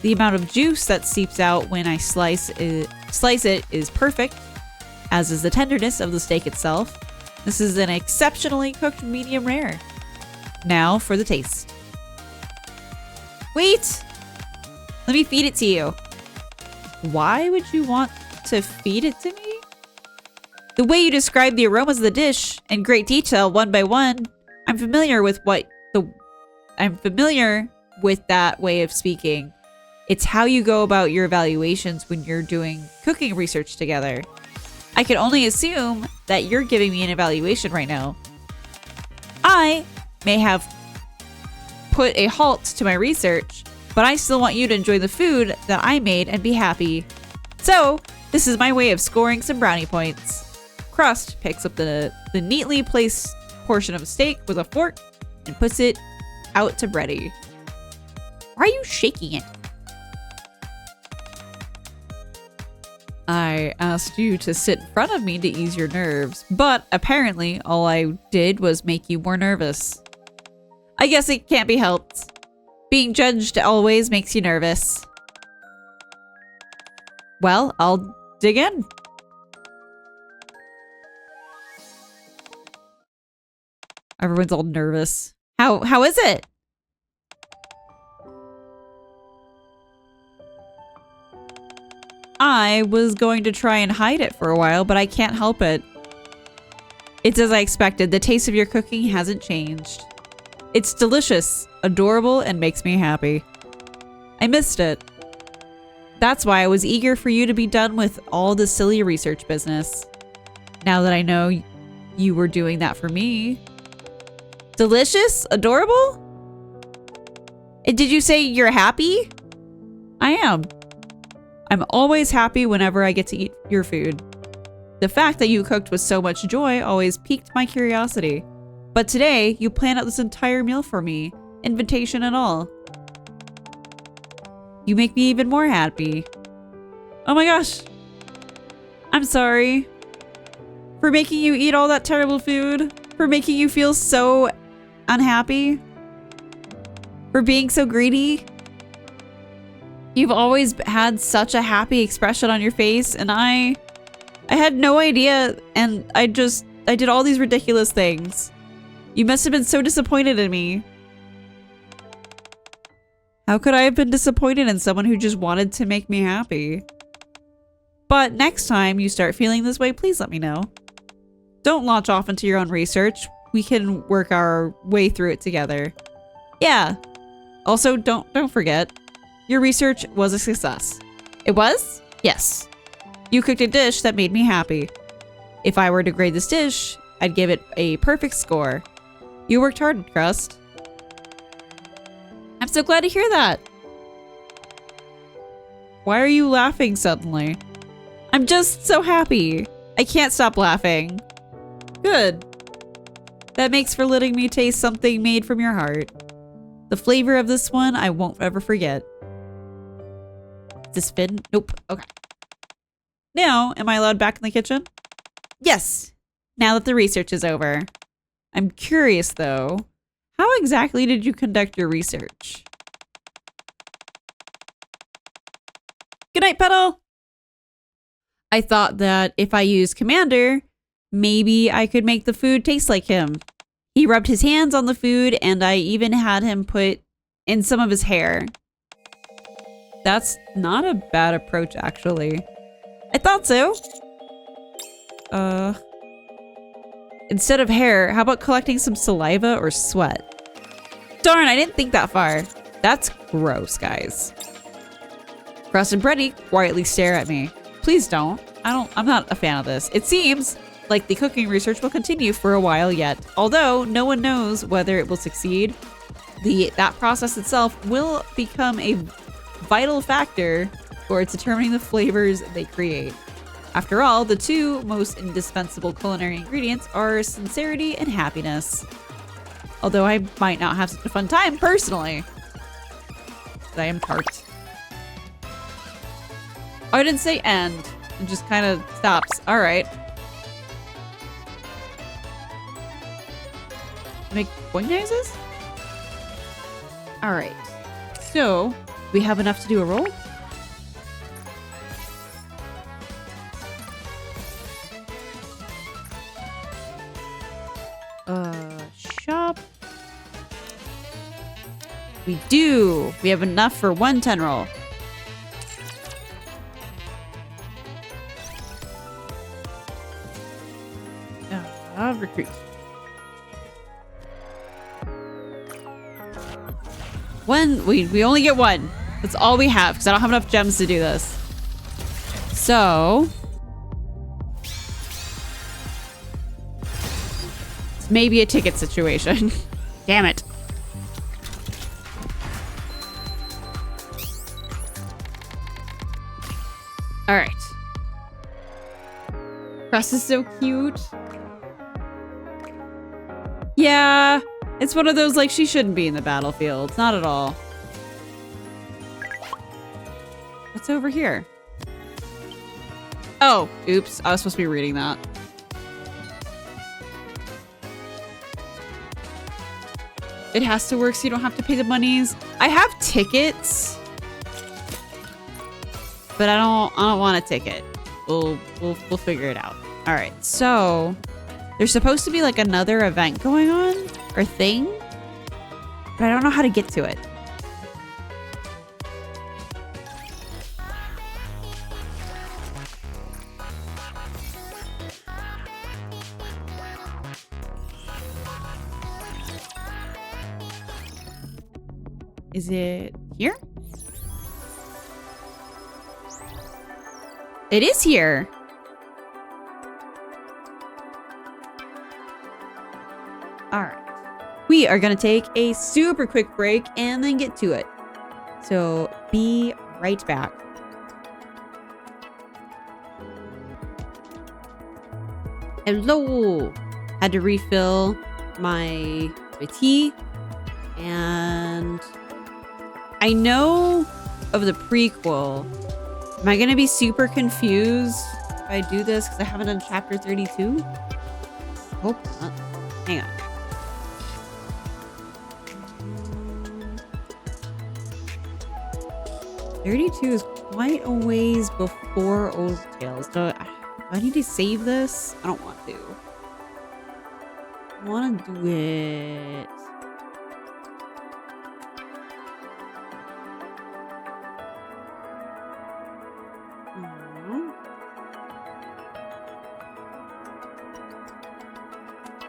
The amount of juice that seeps out when I slice it is perfect, as is the tenderness of the steak itself. This is an exceptionally cooked medium rare. Now for the taste. Wait! Let me feed it to you. Why would you want to feed it to me? The way you describe the aromas of the dish in great detail one by one, I'm familiar with that way of speaking. It's how you go about your evaluations when you're doing cooking research together. I can only assume that you're giving me an evaluation right now. I may have put a halt to my research, but I still want you to enjoy the food that I made and be happy. So, this is my way of scoring some brownie points. Crust picks up the neatly placed portion of steak with a fork and puts it out to Bready. Why are you shaking it? I asked you to sit in front of me to ease your nerves, but apparently all I did was make you more nervous. I guess it can't be helped. Being judged always makes you nervous. Well, I'll dig in. Everyone's all nervous. How is it? I was going to try and hide it for a while, but I can't help it. It's as I expected. The taste of your cooking hasn't changed. It's delicious, adorable, and makes me happy. I missed it. That's why I was eager for you to be done with all the silly research business. Now that I know you were doing that for me. Delicious? Adorable? And did you say you're happy? I am. I'm always happy whenever I get to eat your food. The fact that you cooked with so much joy always piqued my curiosity. But today, you planned out this entire meal for me, invitation and all. You make me even more happy. Oh my gosh. I'm sorry. For making you eat all that terrible food. For making you feel so unhappy. For being so greedy. You've always had such a happy expression on your face, and I had no idea, and I did all these ridiculous things. You must have been so disappointed in me. How could I have been disappointed in someone who just wanted to make me happy? But next time you start feeling this way, please let me know. Don't launch off into your own research. We can work our way through it together. Yeah. Also, don't forget, your research was a success. It was? Yes. You cooked a dish that made me happy. If I were to grade this dish, I'd give it a perfect score. You worked hard, Crust. I'm so glad to hear that. Why are you laughing suddenly? I'm just so happy. I can't stop laughing. Good. That makes for letting me taste something made from your heart. The flavor of this one I won't ever forget. Is this Finn? Nope. Okay. Now, am I allowed back in the kitchen? Yes. Now that the research is over. I'm curious though. How exactly did you conduct your research? Good night, Petal! I thought that if I used Commander, maybe I could make the food taste like him. He rubbed his hands on the food, and I even had him put in some of his hair. That's not a bad approach, actually. I thought so. Instead of hair, how about collecting some saliva or sweat? Darn, I didn't think that far. That's gross, guys. Crust and Bready quietly stare at me. Please don't. I'm not a fan of this. It seems like the cooking research will continue for a while yet. Although no one knows whether it will succeed, that process itself will become a vital factor for determining the flavors they create. After all, the two most indispensable culinary ingredients are sincerity and happiness. Although I might not have such a fun time personally. But I am tart. Oh, I didn't say end. It just kind of stops. All right. Make boing noises? All right. So, we have enough to do a roll? Shop. We do. We have enough for 110 roll. recruit. One, we only get one. That's all we have because I don't have enough gems to do this. So it's maybe a ticket situation. Damn it. All right. Crust is so cute. Yeah, it's one of those like she shouldn't be in the battlefield. Not at all. What's over here? Oh, oops. I was supposed to be reading that. It has to work so you don't have to pay the monies. I have tickets, but I don't want a ticket. We'll figure it out. All right. So there's supposed to be like another event going on or thing, but I don't know how to get to it. Is it here? It is here. All right. We are going to take a super quick break and then get to it. So be right back. Hello. Had to refill my tea. And I know of the prequel. Am I going to be super confused if I do this because I haven't done chapter 32? Hope not. Hang on. $32 is quite a ways before Old Tales. Do I need to save this? I don't want to. I want to do it.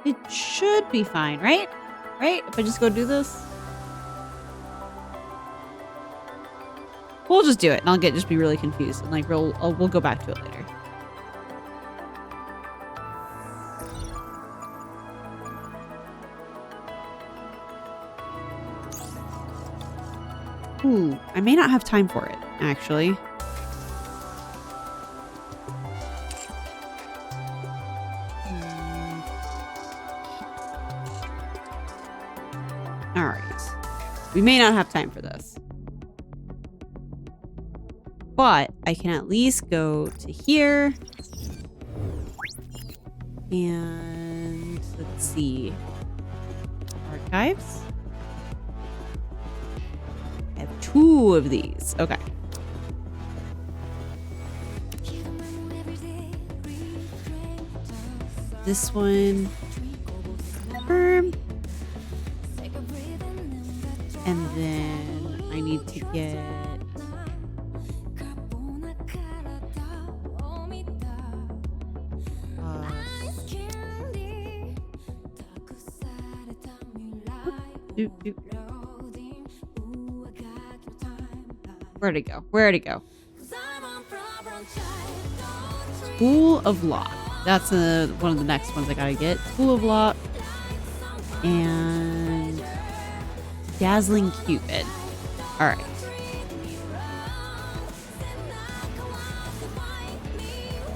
It should be fine, right? Right? If I just go do this? We'll just do it, and I'll just be really confused, and like we'll go back to it later. Ooh, I may not have time for it, actually. All right, we may not have time for this. But I can at least go to here. And let's see. Archives. I have 2 of these. Okay. This one. Confirm. And then I need to get Where'd it go? Where'd it go? School of Law. That's one of the next ones I gotta get. School of Law. And Dazzling Cupid. Alright.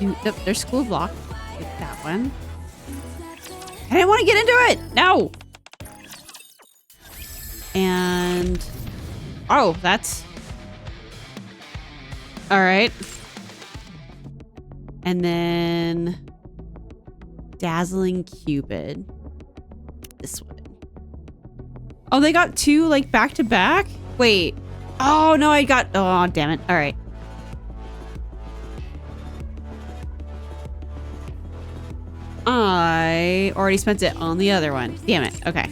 Yep, there's School of Law. Get that one. I didn't want to get into it! No! And oh, that's all right. And then Dazzling Cupid. This one. Oh, they got 2 like back to back? Wait. Oh no, I got oh damn it. All right. I already spent it on the other one. Damn it. Okay.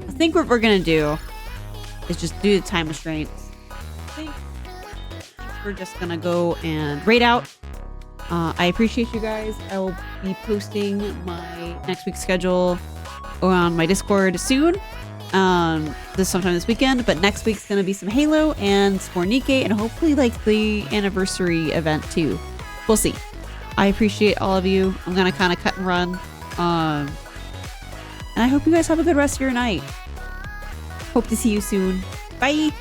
I think what we're gonna do is just do the time restraints. we're just gonna go and raid out. I appreciate you guys. I will be posting my next week's schedule on my Discord soon. This sometime this weekend, but next week's gonna be some Halo and some more Nikke, and hopefully like the anniversary event too. We'll see. I appreciate all of you. I'm gonna kind of cut and run. And I hope you guys have a good rest of your night. Hope to see you soon. Bye.